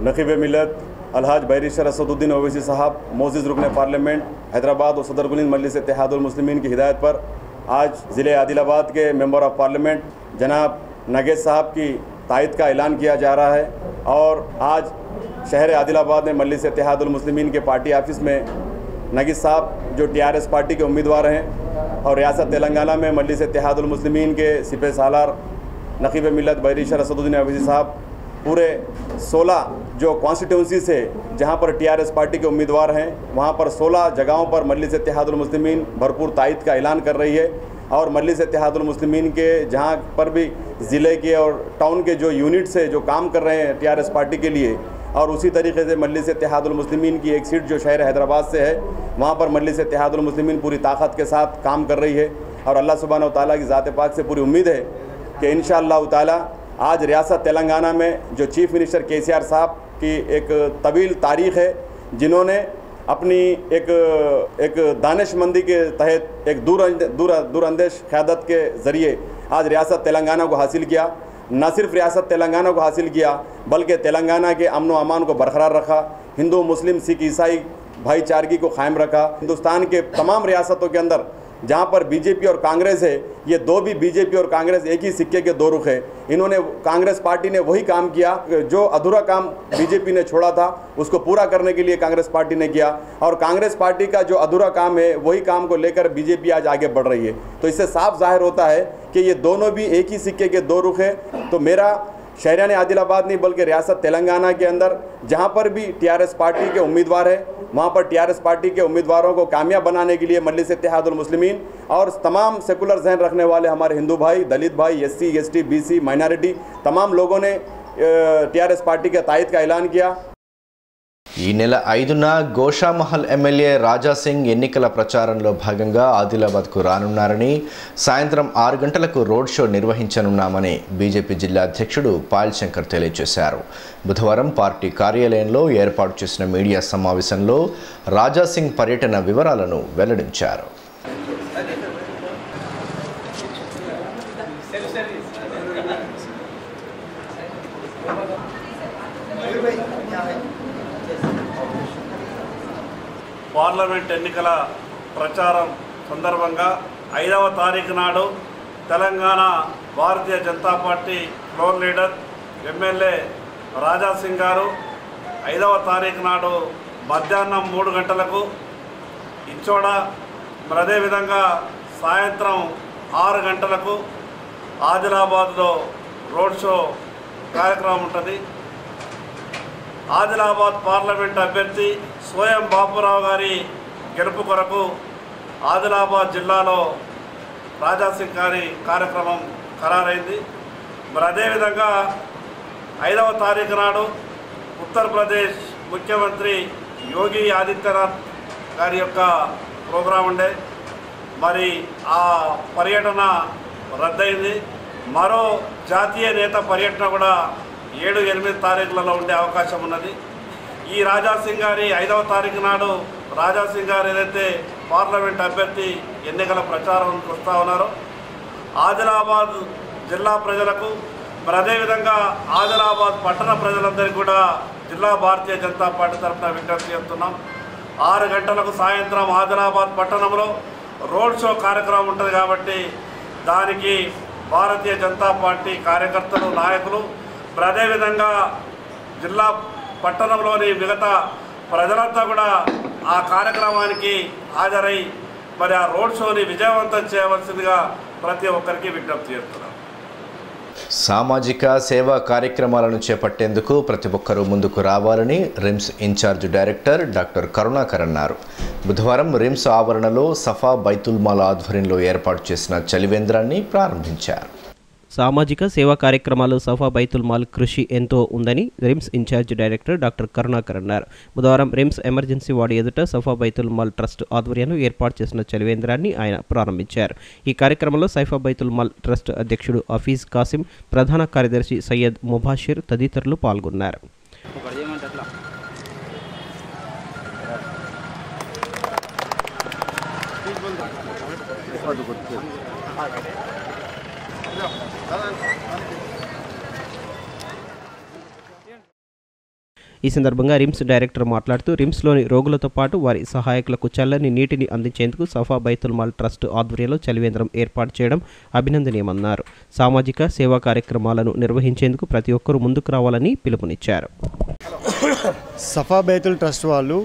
नकीब मिलत अलहाज बैरिशर असदुद्दीन ओवैसी साहब मोजिज़ रुकन पार्लियामेंट हैदराबाद और सदरकुलीन मजलिस इत्तेहादुल मुस्लिमीन की हिदायत पर आज ज़िले आदिलाबाद के मेंबर ऑफ पार्लियामेंट जनाब नगेश साहब की तायद का ऐलान किया जा रहा है और आज शहर आदिलाबाद में मजलिस इत्तेहादुल मुस्लिमीन के पार्टी ऑफिस में नगेश साहब जो टीआरएस पार्टी के उम्मीदवार हैं और रियासत तेलंगाना में मजलिस इत्तेहादुल मुस्लिमीन के सिपह सालार नकीब मिलत बैरिशर असदुद्दीन ओवैसी साहब पूरे 16 जो कॉन्स्टिट्यूंसी से जहां पर टीआरएस पार्टी के उम्मीदवार हैं वहां पर 16 जगहों पर मजलिस इत्तेहादुल मुस्लिमीन भरपूर तायद का ऐलान कर रही है और मजलिस इत्तेहादुल मुस्लिमीन के जहां पर भी ज़िले के और टाउन के जो यूनिट से जो काम कर रहे हैं टीआरएस पार्टी के लिए और उसी तरीके से मजलिस इत्तेहादुल मुस्लिमीन की एक सीट जो शहर हैदराबाद से है वहाँ पर मजलिस इत्तेहादुल मुस्लिमीन पूरी ताकत के साथ काम कर रही है और अल्लाह सुब्हानहू व तआला की ज़ात पाक से पूरी उम्मीद है कि इंशाअल्लाह ताला आज रियासत तेलंगाना में जो चीफ मिनिस्टर केसीआर साहब की एक तवील तारीख़ है जिन्होंने अपनी एक दानिशमंदी के तहत एक दूरअंदेश क़यादत के ज़रिए आज रियासत तेलंगाना को हासिल किया। न सिर्फ रियासत तेलंगाना को हासिल किया बल्कि तेलंगाना के अमन व अमान को बरकरार रखा, हिंदू मुस्लिम सिख ईसाई भाईचारगी को कायम रखा। हिंदुस्तान के तमाम रियासतों के अंदर जहाँ पर बीजेपी और कांग्रेस है, ये दो भी बीजेपी और कांग्रेस एक ही सिक्के के दो रुख है। इन्होंने कांग्रेस पार्टी ने वही काम किया जो अधूरा काम बीजेपी ने छोड़ा था उसको पूरा करने के लिए कांग्रेस पार्टी ने किया और कांग्रेस पार्टी का जो अधूरा काम है वही काम को लेकर बीजेपी आज आगे बढ़ रही है। तो इससे साफ जाहिर होता है कि ये दोनों भी एक ही सिक्के के दो रुख है। तो मेरा शहरान आदिलाबाद नहीं बल्कि रियासत तेलंगाना के अंदर जहाँ पर भी टीआरएस पार्टी के उम्मीदवार है वहाँ पर टीआरएस पार्टी के उम्मीदवारों को कामयाब बनाने के लिए मजलिस इत्तेहादुल मुस्लिमीन और तमाम सेकुलर जहन रखने वाले हमारे हिंदू भाई, दलित भाई, एससी, एसटी, बीसी, माइनॉरिटी तमाम लोगों ने टीआरएस पार्टी के तायद का ऐलान किया। ఈ నెల 5న గోషామహల్ ఎమ్మెల్యే రాజా సింగ్ ఎన్నికల ప్రచారంలో భాగంగా ఆదిలాబాద్కు రానున్నారని, సాయంత్రం 6 గంటలకు రోడ్ షో నిర్వహించనున్నామని బీజేపీ జిల్లా అధ్యక్షుడు పాయల్ శంకర్ తెలియజేశారు. బుధవారం పార్టీ కార్యాలయంలో ఏర్పాటు చేసిన మీడియా సమావేశంలో రాజా సింగ్ పర్యటన వివరాలను వెల్లడించారు. పార్లమెంట్ ఎన్నికల ప్రచారం సందర్భంగా 5వ తారీఖు నాడు Telangana Bharatiya Janata Party floor leader MLA Raja Singh garu 5వ తారీఖు నాడు మధ్యాహ్నం 3 గంటలకు ఇచ్చోడ, మరి అదేవిధంగా సాయంత్రం 6 గంటలకు ఆదిలాబాద్లో రోడ్ షో కార్యక్రమం ఉంటుంది. ఆదిలాబాద్ పార్లమెంట్ అభ్యర్థి సోయం బాపురావు గారి గెలుపు కొరకు ఆదిలాబాద్ జిల్లాలో రాజా సింగ్ గారి కార్యక్రమం ఖరారైంది. మరి అదేవిధంగా 5వ తారీఖు నాడు ఉత్తరప్రదేశ్ ముఖ్యమంత్రి యోగి ఆదిత్యనాథ్ గారి యొక్క ప్రోగ్రాం ఉండే, మరి ఆ పర్యటన రద్దయింది. మరో జాతీయ నేత పర్యటన కూడా 7-8 తారీఖులలో ఉండే అవకాశం ఉన్నది. ఈ రాజా సింగ్ గారి 5వ తారీఖు నాడు రాజా సింగ్ గారు ఏదైతే పార్లమెంట్ అభ్యర్థి ఎన్నికల ప్రచారానికి వస్తూ ఉన్నారో ఆదిలాబాద్ జిల్లా ప్రజలకు, మరి అదేవిధంగా ఆదిలాబాద్ పట్టణ ప్రజలందరికీ కూడా జిల్లా భారతీయ జనతా పార్టీ తరఫున విజ్ఞప్తి చేస్తున్నాం. 6 గంటలకు సాయంత్రం ఆదిలాబాద్ పట్టణంలో రోడ్ షో కార్యక్రమం ఉంటుంది కాబట్టి దానికి భారతీయ జనతా పార్టీ కార్యకర్తలు, నాయకులు, మరి అదేవిధంగా జిల్లా పట్టణంలోని మిగతా ప్రజలంతా కూడా ఆ కార్యక్రమానికి హాజరై మరి ఆ రోడ్ షోని విజయవంతం చేయవలసిందిగా ప్రతి ఒక్కరికి విజ్ఞప్తి చేస్తున్నాం. సామాజిక సేవా కార్యక్రమాలను చేపట్టేందుకు ప్రతి ఒక్కరూ ముందుకు రావాలని RIMS incharge director doctor Karunakar అన్నారు. బుధవారం రిమ్స్ ఆవరణలో సఫా బైతుల్ మాల్ ఆధ్వర్యంలో ఏర్పాటు చేసిన చలివేంద్రాన్ని ప్రారంభించారు. సామాజిక సేవా కార్యక్రమాలు సఫా బైతుల్ మాల్ కృషి ఎంతో ఉందని RIMS incharge director doctor Karunakar అన్నారు. బుధవారం రిమ్స్ ఎమర్జెన్సీ వార్డు ఎదుట సఫా బైతుల్ మాల్ ట్రస్ట్ ఆధ్వర్యంలో ఏర్పాటు చేసిన చలివేంద్రాన్ని ఆయన ప్రారంభించారు. ఈ కార్యక్రమంలో సైఫా బైతుల్ మాల్ ట్రస్ట్ అధ్యక్షుడు హఫీజ్ కాసిం, ప్రధాన కార్యదర్శి సయ్యద్ ముబాషిర్ తదితరులు పాల్గొన్నారు. ఈ సందర్భంగా రిమ్స్ డైరెక్టర్ మాట్లాడుతూ రిమ్స్లోని రోగులతో పాటు వారి సహాయకులకు చల్లని నీటిని అందించేందుకు సఫా బైతుల్ మాల్ ట్రస్ట్ ఆధ్వర్యంలో చలివేంద్రం ఏర్పాటు చేయడం అభినందనీయమన్నారు. సామాజిక సేవా కార్యక్రమాలను నిర్వహించేందుకు ప్రతి ఒక్కరూ ముందుకు రావాలని పిలుపునిచ్చారు. సఫా బైతుల్ ట్రస్ట్ వాళ్ళు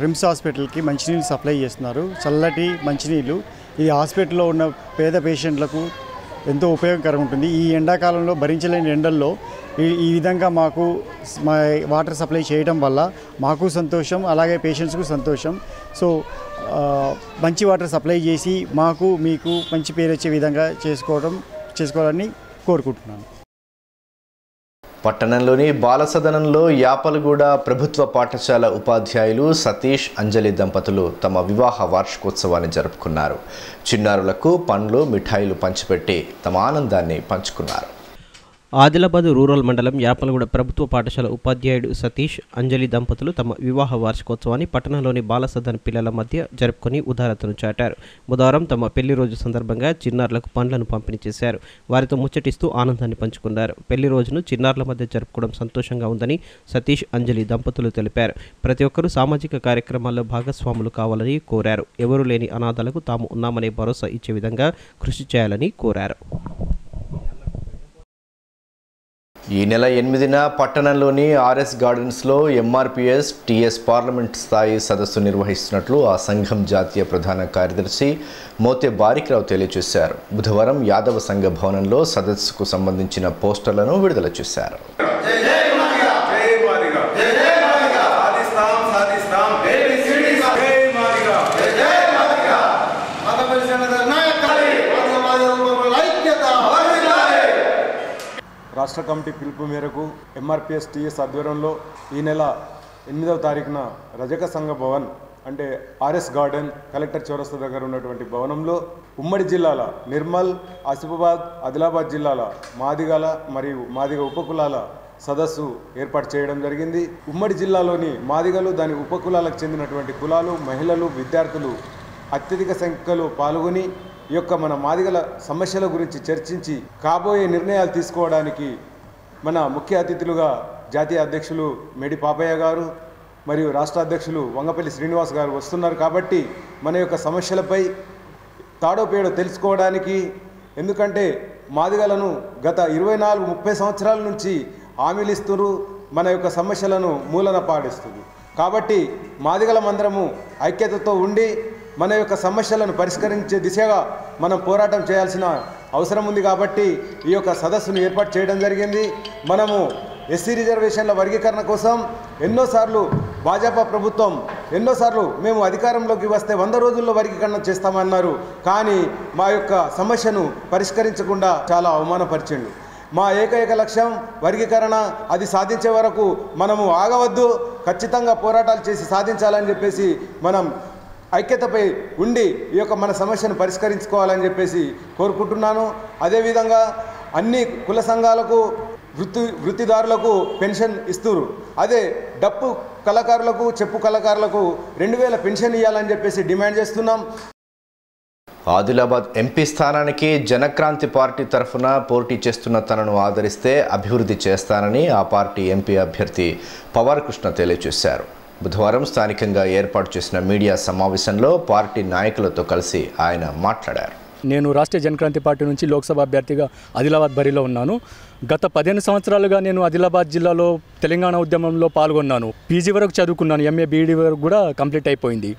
రిమ్స్ హాస్పిటల్కి మంచినీళ్ళు సప్లై చేస్తున్నారు. చల్లటి మంచినీళ్ళు ఈ హాస్పిటల్లో ఉన్న పేద పేషెంట్లకు ఎంతో ఉపయోగకరంగా ఉంటుంది. ఈ ఎండాకాలంలో భరించలేని ఎండల్లో ఈ విధంగా మాకు వాటర్ సప్లై చేయడం వల్ల మాకు సంతోషం, అలాగే పేషెంట్స్కు సంతోషం. సో మంచి వాటర్ సప్లై చేసి మాకు మీకు మంచి పేరు వచ్చే విధంగా చేసుకోవాలని కోరుకుంటున్నాను. పట్టణంలోని బాలసదనంలో యాపలగూడ ప్రభుత్వ పాఠశాల ఉపాధ్యాయులు సతీష్, అంజలి దంపతులు తమ వివాహ వార్షికోత్సవాన్ని జరుపుకున్నారు. చిన్నారులకు పండ్లు, మిఠాయిలు పంచిపెట్టి తమ ఆనందాన్ని పంచుకున్నారు. ఆదిలాబాద్ రూరల్ మండలం యాపలగూడ ప్రభుత్వ పాఠశాల ఉపాధ్యాయుడు సతీష్, అంజలి దంపతులు తమ వివాహ వార్షికోత్సవాన్ని పట్టణంలోని బాలసదన్ పిల్లల మధ్య జరుపుకొని ఉదారతను చాటారు. బుధవారం తమ పెళ్లి రోజు సందర్భంగా చిన్నారులకు పండ్లను పంపిణీ చేశారు. వారితో ముచ్చటిస్తూ ఆనందాన్ని పంచుకున్నారు. పెళ్లి రోజును చిన్నారుల మధ్య జరుపుకోవడం సంతోషంగా ఉందని సతీష్, అంజలి దంపతులు తెలిపారు. ప్రతి ఒక్కరూ సామాజిక కార్యక్రమాల్లో భాగస్వాములు కావాలని కోరారు. ఎవరూ లేని అనాథలకు తాము ఉన్నామనే భరోసా ఇచ్చే విధంగా కృషి చేయాలని కోరారు. ఈ నెల 8న పట్టణంలోని ఆర్ఎస్ గార్డెన్స్లో ఎంఆర్పిఎస్ టీఎస్ పార్లమెంట్ స్థాయి సదస్సు నిర్వహిస్తున్నట్లు ఆ సంఘం జాతీయ ప్రధాన కార్యదర్శి మోతే బారిక్రావు తెలియజేశారు. బుధవారం యాదవ సంఘ భవనంలో సదస్సుకు సంబంధించిన పోస్టర్లను విడుదల చేశారు. రాష్ట్ర కమిటీ పిలుపు మేరకు ఎంఆర్పిఎస్ టీఎస్ ఆధ్వర్యంలో ఈ నెల 8వ తారీఖున రజక సంఘ భవన్ అంటే ఆర్ఎస్ గార్డెన్ కలెక్టర్ చౌరస్తా దగ్గర ఉన్నటువంటి భవనంలో ఉమ్మడి జిల్లాల నిర్మల్, ఆసిఫాబాద్, ఆదిలాబాద్ జిల్లాల మాదిగల మరియు మాదిగ ఉపకులాల సదస్సు ఏర్పాటు చేయడం జరిగింది. ఉమ్మడి జిల్లాలోని మాదిగలు, దాని ఉపకులాలకు చెందినటువంటి కులాలు, మహిళలు, విద్యార్థులు అత్యధిక సంఖ్యలో పాల్గొని ఈ యొక్క మన మాదిగల సమస్యల గురించి చర్చించి కాబోయే నిర్ణయాలు తీసుకోవడానికి మన ముఖ్య అతిథులుగా జాతీయ అధ్యక్షులు మేడి పాపయ్య గారు మరియు రాష్ట్ర అధ్యక్షులు వంగపల్లి శ్రీనివాస్ గారు వస్తున్నారు. కాబట్టి మన యొక్క సమస్యలపై తాడోపేడో తెలుసుకోవడానికి, ఎందుకంటే మాదిగలను గత 24-30 సంవత్సరాల నుంచి హామీలు ఇస్తున్నారు, మన యొక్క సమస్యలను మూలన పాడిస్తుంది. కాబట్టి మాదిగల మందరము ఐక్యతతో ఉండి మన యొక్క సమస్యలను పరిష్కరించే దిశగా మనం పోరాటం చేయాల్సిన అవసరం ఉంది. కాబట్టి ఈ యొక్క సదస్సును ఏర్పాటు చేయడం జరిగింది. మనము ఎస్సీ రిజర్వేషన్ల వర్గీకరణ కోసం ఎన్నోసార్లు భాజపా ప్రభుత్వం మేము అధికారంలోకి వస్తే 100 రోజుల్లో వర్గీకరణ చేస్తామన్నారు. కానీ మా యొక్క సమస్యను పరిష్కరించకుండా చాలా అవమానపరిచిండు. మా ఏకైక లక్ష్యం వర్గీకరణ, అది సాధించే వరకు మనము ఆగవద్దు, ఖచ్చితంగా పోరాటాలు చేసి సాధించాలని చెప్పేసి మనం ఐక్యతపై ఉండి ఈ యొక్క మన సమస్యను పరిష్కరించుకోవాలని చెప్పేసి కోరుకుంటున్నాను. అదేవిధంగా అన్ని కుల సంఘాలకు వృత్తిదారులకు పెన్షన్ ఇస్తున్నారు. అదే డప్పు కళాకారులకు, చెప్పు కళాకారులకు 2000 పెన్షన్ ఇవ్వాలని చెప్పేసి డిమాండ్ చేస్తున్నాం. ఆదిలాబాద్ ఎంపీ స్థానానికి జనక్రాంతి పార్టీ తరఫున పోటీ చేస్తున్న తనను ఆదరిస్తే అభివృద్ధి చేస్తానని ఆ పార్టీ ఎంపీ అభ్యర్థి పవార్ కృష్ణ తెలియజేశారు. బుధవారం స్థానికంగా ఏర్పాటు చేసిన మీడియా సమావేశంలో పార్టీ నాయకులతో కలిసి ఆయన మాట్లాడారు. నేను రాష్ట్రీయ జనక్రాంతి పార్టీ నుంచి లోక్సభ అభ్యర్థిగా ఆదిలాబాద్ బరిలో ఉన్నాను. గత 15 సంవత్సరాలుగా నేను ఆదిలాబాద్ జిల్లాలో తెలంగాణ ఉద్యమంలో పాల్గొన్నాను. పీజీ వరకు చదువుకున్నాను, ఎంఏ బీఈడీ వరకు కూడా కంప్లీట్ అయిపోయింది.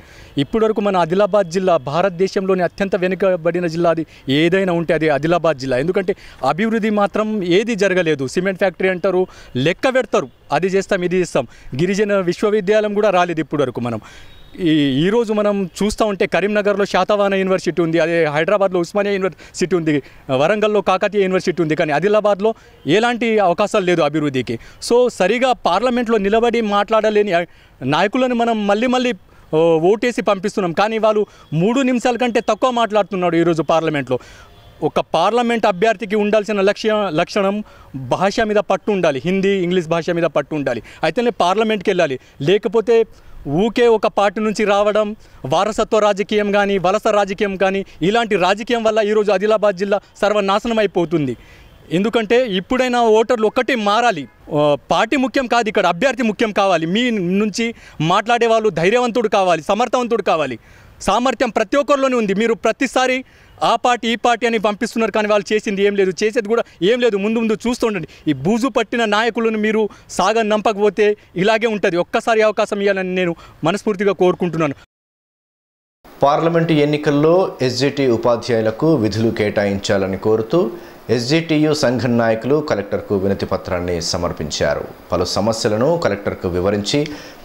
ఇప్పటి వరకు మన ఆదిలాబాద్ జిల్లా భారతదేశంలోని అత్యంత వెనుకబడిన జిల్లా అది ఏదైనా ఉంటే అది ఆదిలాబాద్ జిల్లా. ఎందుకంటే అభివృద్ధి మాత్రం ఏది జరగలేదు. సిమెంట్ ఫ్యాక్టరీ అంటారు, లెక్క పెడతారు, అది చేస్తాం ఇది చేస్తాం. గిరిజన విశ్వవిద్యాలయం కూడా రాలేదు ఇప్పటి వరకు. మనం ఈరోజు మనం చూస్తూ ఉంటే కరీంనగర్లో శాతవాహన యూనివర్సిటీ ఉంది, అదే హైదరాబాద్లో ఉస్మానియా యూనివర్సిటీ ఉంది, వరంగల్లో కాకతీయ యూనివర్సిటీ ఉంది, కానీ ఆదిలాబాద్లో ఎలాంటి అవకాశాలు లేదు అభివృద్ధికి. సో సరిగా పార్లమెంట్లో నిలబడి మాట్లాడలేని నాయకులను మనం మళ్ళీ ఓటేసి పంపిస్తున్నాం, కానీ వాళ్ళు 3 నిమిషాల కంటే తక్కువ మాట్లాడుతున్నాడు ఈరోజు పార్లమెంట్లో. ఒక పార్లమెంట్ అభ్యర్థికి ఉండాల్సిన లక్షణం భాష మీద పట్టు ఉండాలి, హిందీ ఇంగ్లీష్ భాష మీద పట్టు ఉండాలి, అయితేనే పార్లమెంట్కి వెళ్ళాలి. లేకపోతే ఊకే ఒక పార్టీ నుంచి రావడం, వారసత్వ రాజకీయం కానీ వలస రాజకీయం కానీ ఇలాంటి రాజకీయం వల్ల ఈరోజు ఆదిలాబాద్ జిల్లా సర్వనాశనం అయిపోతుంది. ఎందుకంటే ఇప్పుడైనా ఓటర్లు ఒక్కటి మారాలి. పార్టీ ముఖ్యం కాదు, ఇక్కడ అభ్యర్థి ముఖ్యం కావాలి. మీ నుంచి మాట్లాడే వాళ్ళు ధైర్యవంతుడు కావాలి, సమర్థవంతుడు కావాలి. సామర్థ్యం ప్రతి ఒక్కరిలోనే ఉంది. మీరు ప్రతిసారి ఆ పార్టీ ఈ పార్టీ అని పంపిస్తున్నారు, కానీ వాళ్ళు చేసింది ఏం లేదు, చేసేది కూడా ఏం లేదు. ముందు చూస్తుండండి. ఈ బూజు పట్టిన నాయకులను మీరు నంపకపోతే ఇలాగే ఉంటుంది. ఒక్కసారి అవకాశం ఇవ్వాలని నేను మనస్ఫూర్తిగా కోరుకుంటున్నాను. పార్లమెంటు ఎన్నికల్లో ఎస్జిటి ఉపాధ్యాయులకు విధులు కేటాయించాలని కోరుతూ ఎస్జిటియు సంఘం నాయకులు కలెక్టర్కు వినతి పత్రాన్ని సమర్పించారు. పలు సమస్యలను కలెక్టర్కు వివరించి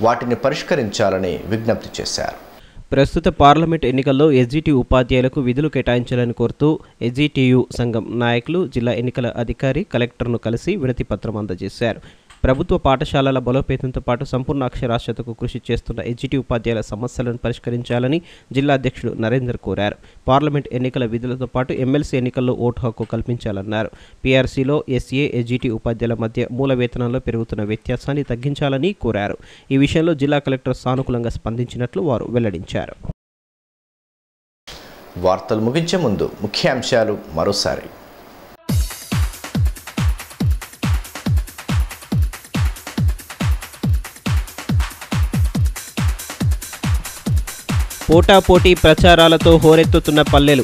వాటిని పరిష్కరించాలని విజ్ఞప్తి చేశారు. ప్రస్తుత పార్లమెంట్ ఎన్నికల్లో ఎస్జిటి ఉపాధ్యాయులకు విధులు కేటాయించాలని కోరుతూ ఎస్జిటియు సంఘం నాయకులు జిల్లా ఎన్నికల అధికారి కలెక్టర్ను కలిసి వినతి పత్రం అందజేశారు. ప్రభుత్వ పాఠశాలల బలోపేతంతో పాటు సంపూర్ణ అక్షరాస్యతకు కృషి చేస్తున్న ఎస్జిటి ఉపాధ్యాయుల సమస్యలను పరిష్కరించాలని జిల్లా అధ్యక్షుడు నరేందర్ కోరారు. పార్లమెంట్ ఎన్నికల విధులతో పాటు ఎమ్మెల్సీ ఎన్నికల్లో ఓటు హక్కు కల్పించాలన్నారు. పీఆర్సీలో ఎస్ఏ ఎస్జిటి ఉపాధ్యాయుల మధ్య మూల వేతనంలో పెరుగుతున్న వ్యత్యాసాన్ని తగ్గించాలని కోరారు. ఈ విషయంలో జిల్లా కలెక్టర్ సానుకూలంగా స్పందించినట్లు వారు వెల్లడించారు. వార్తలు ముగించే ముందు ముఖ్యాంశాలు మరోసారి. పోటాపోటీ ప్రచారాలతో హోరెత్తుతున్న పల్లెలు,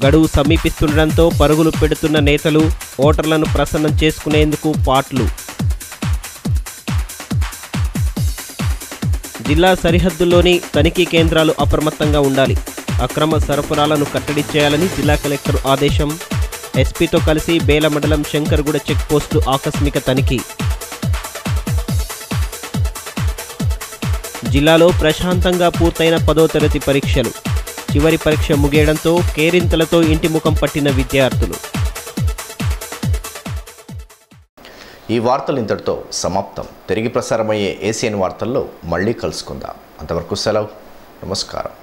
గడువు సమీపిస్తుండటంతో పరుగులు పెడుతున్న నేతలు, ఓటర్లను ప్రసన్నం చేసుకునేందుకు పాట్లు. జిల్లా సరిహద్దుల్లోని తనిఖీ కేంద్రాలు అప్రమత్తంగా ఉండాలి. అక్రమ సరఫరాలను కట్టడి చేయాలని జిల్లా కలెక్టర్ ఆదేశం. ఎస్పీతో కలిసి బేల మండలం శంకర్గూడ చెక్పోస్టు ఆకస్మిక తనిఖీ. జిల్లాలో ప్రశాంతంగా పూర్తయిన 10వ తరగతి పరీక్షలు. చివరి పరీక్ష ముగియడంతో కేరింతలతో ఇంటి ముఖం పట్టిన విద్యార్థులు. ఈ వార్తలు ఇంతటితో సమాప్తం. తిరిగి ప్రసారమయ్యే ఏసియన్ వార్తల్లో మళ్ళీ కలుసుకుందాం. అంతవరకు సెలవు. నమస్కారం.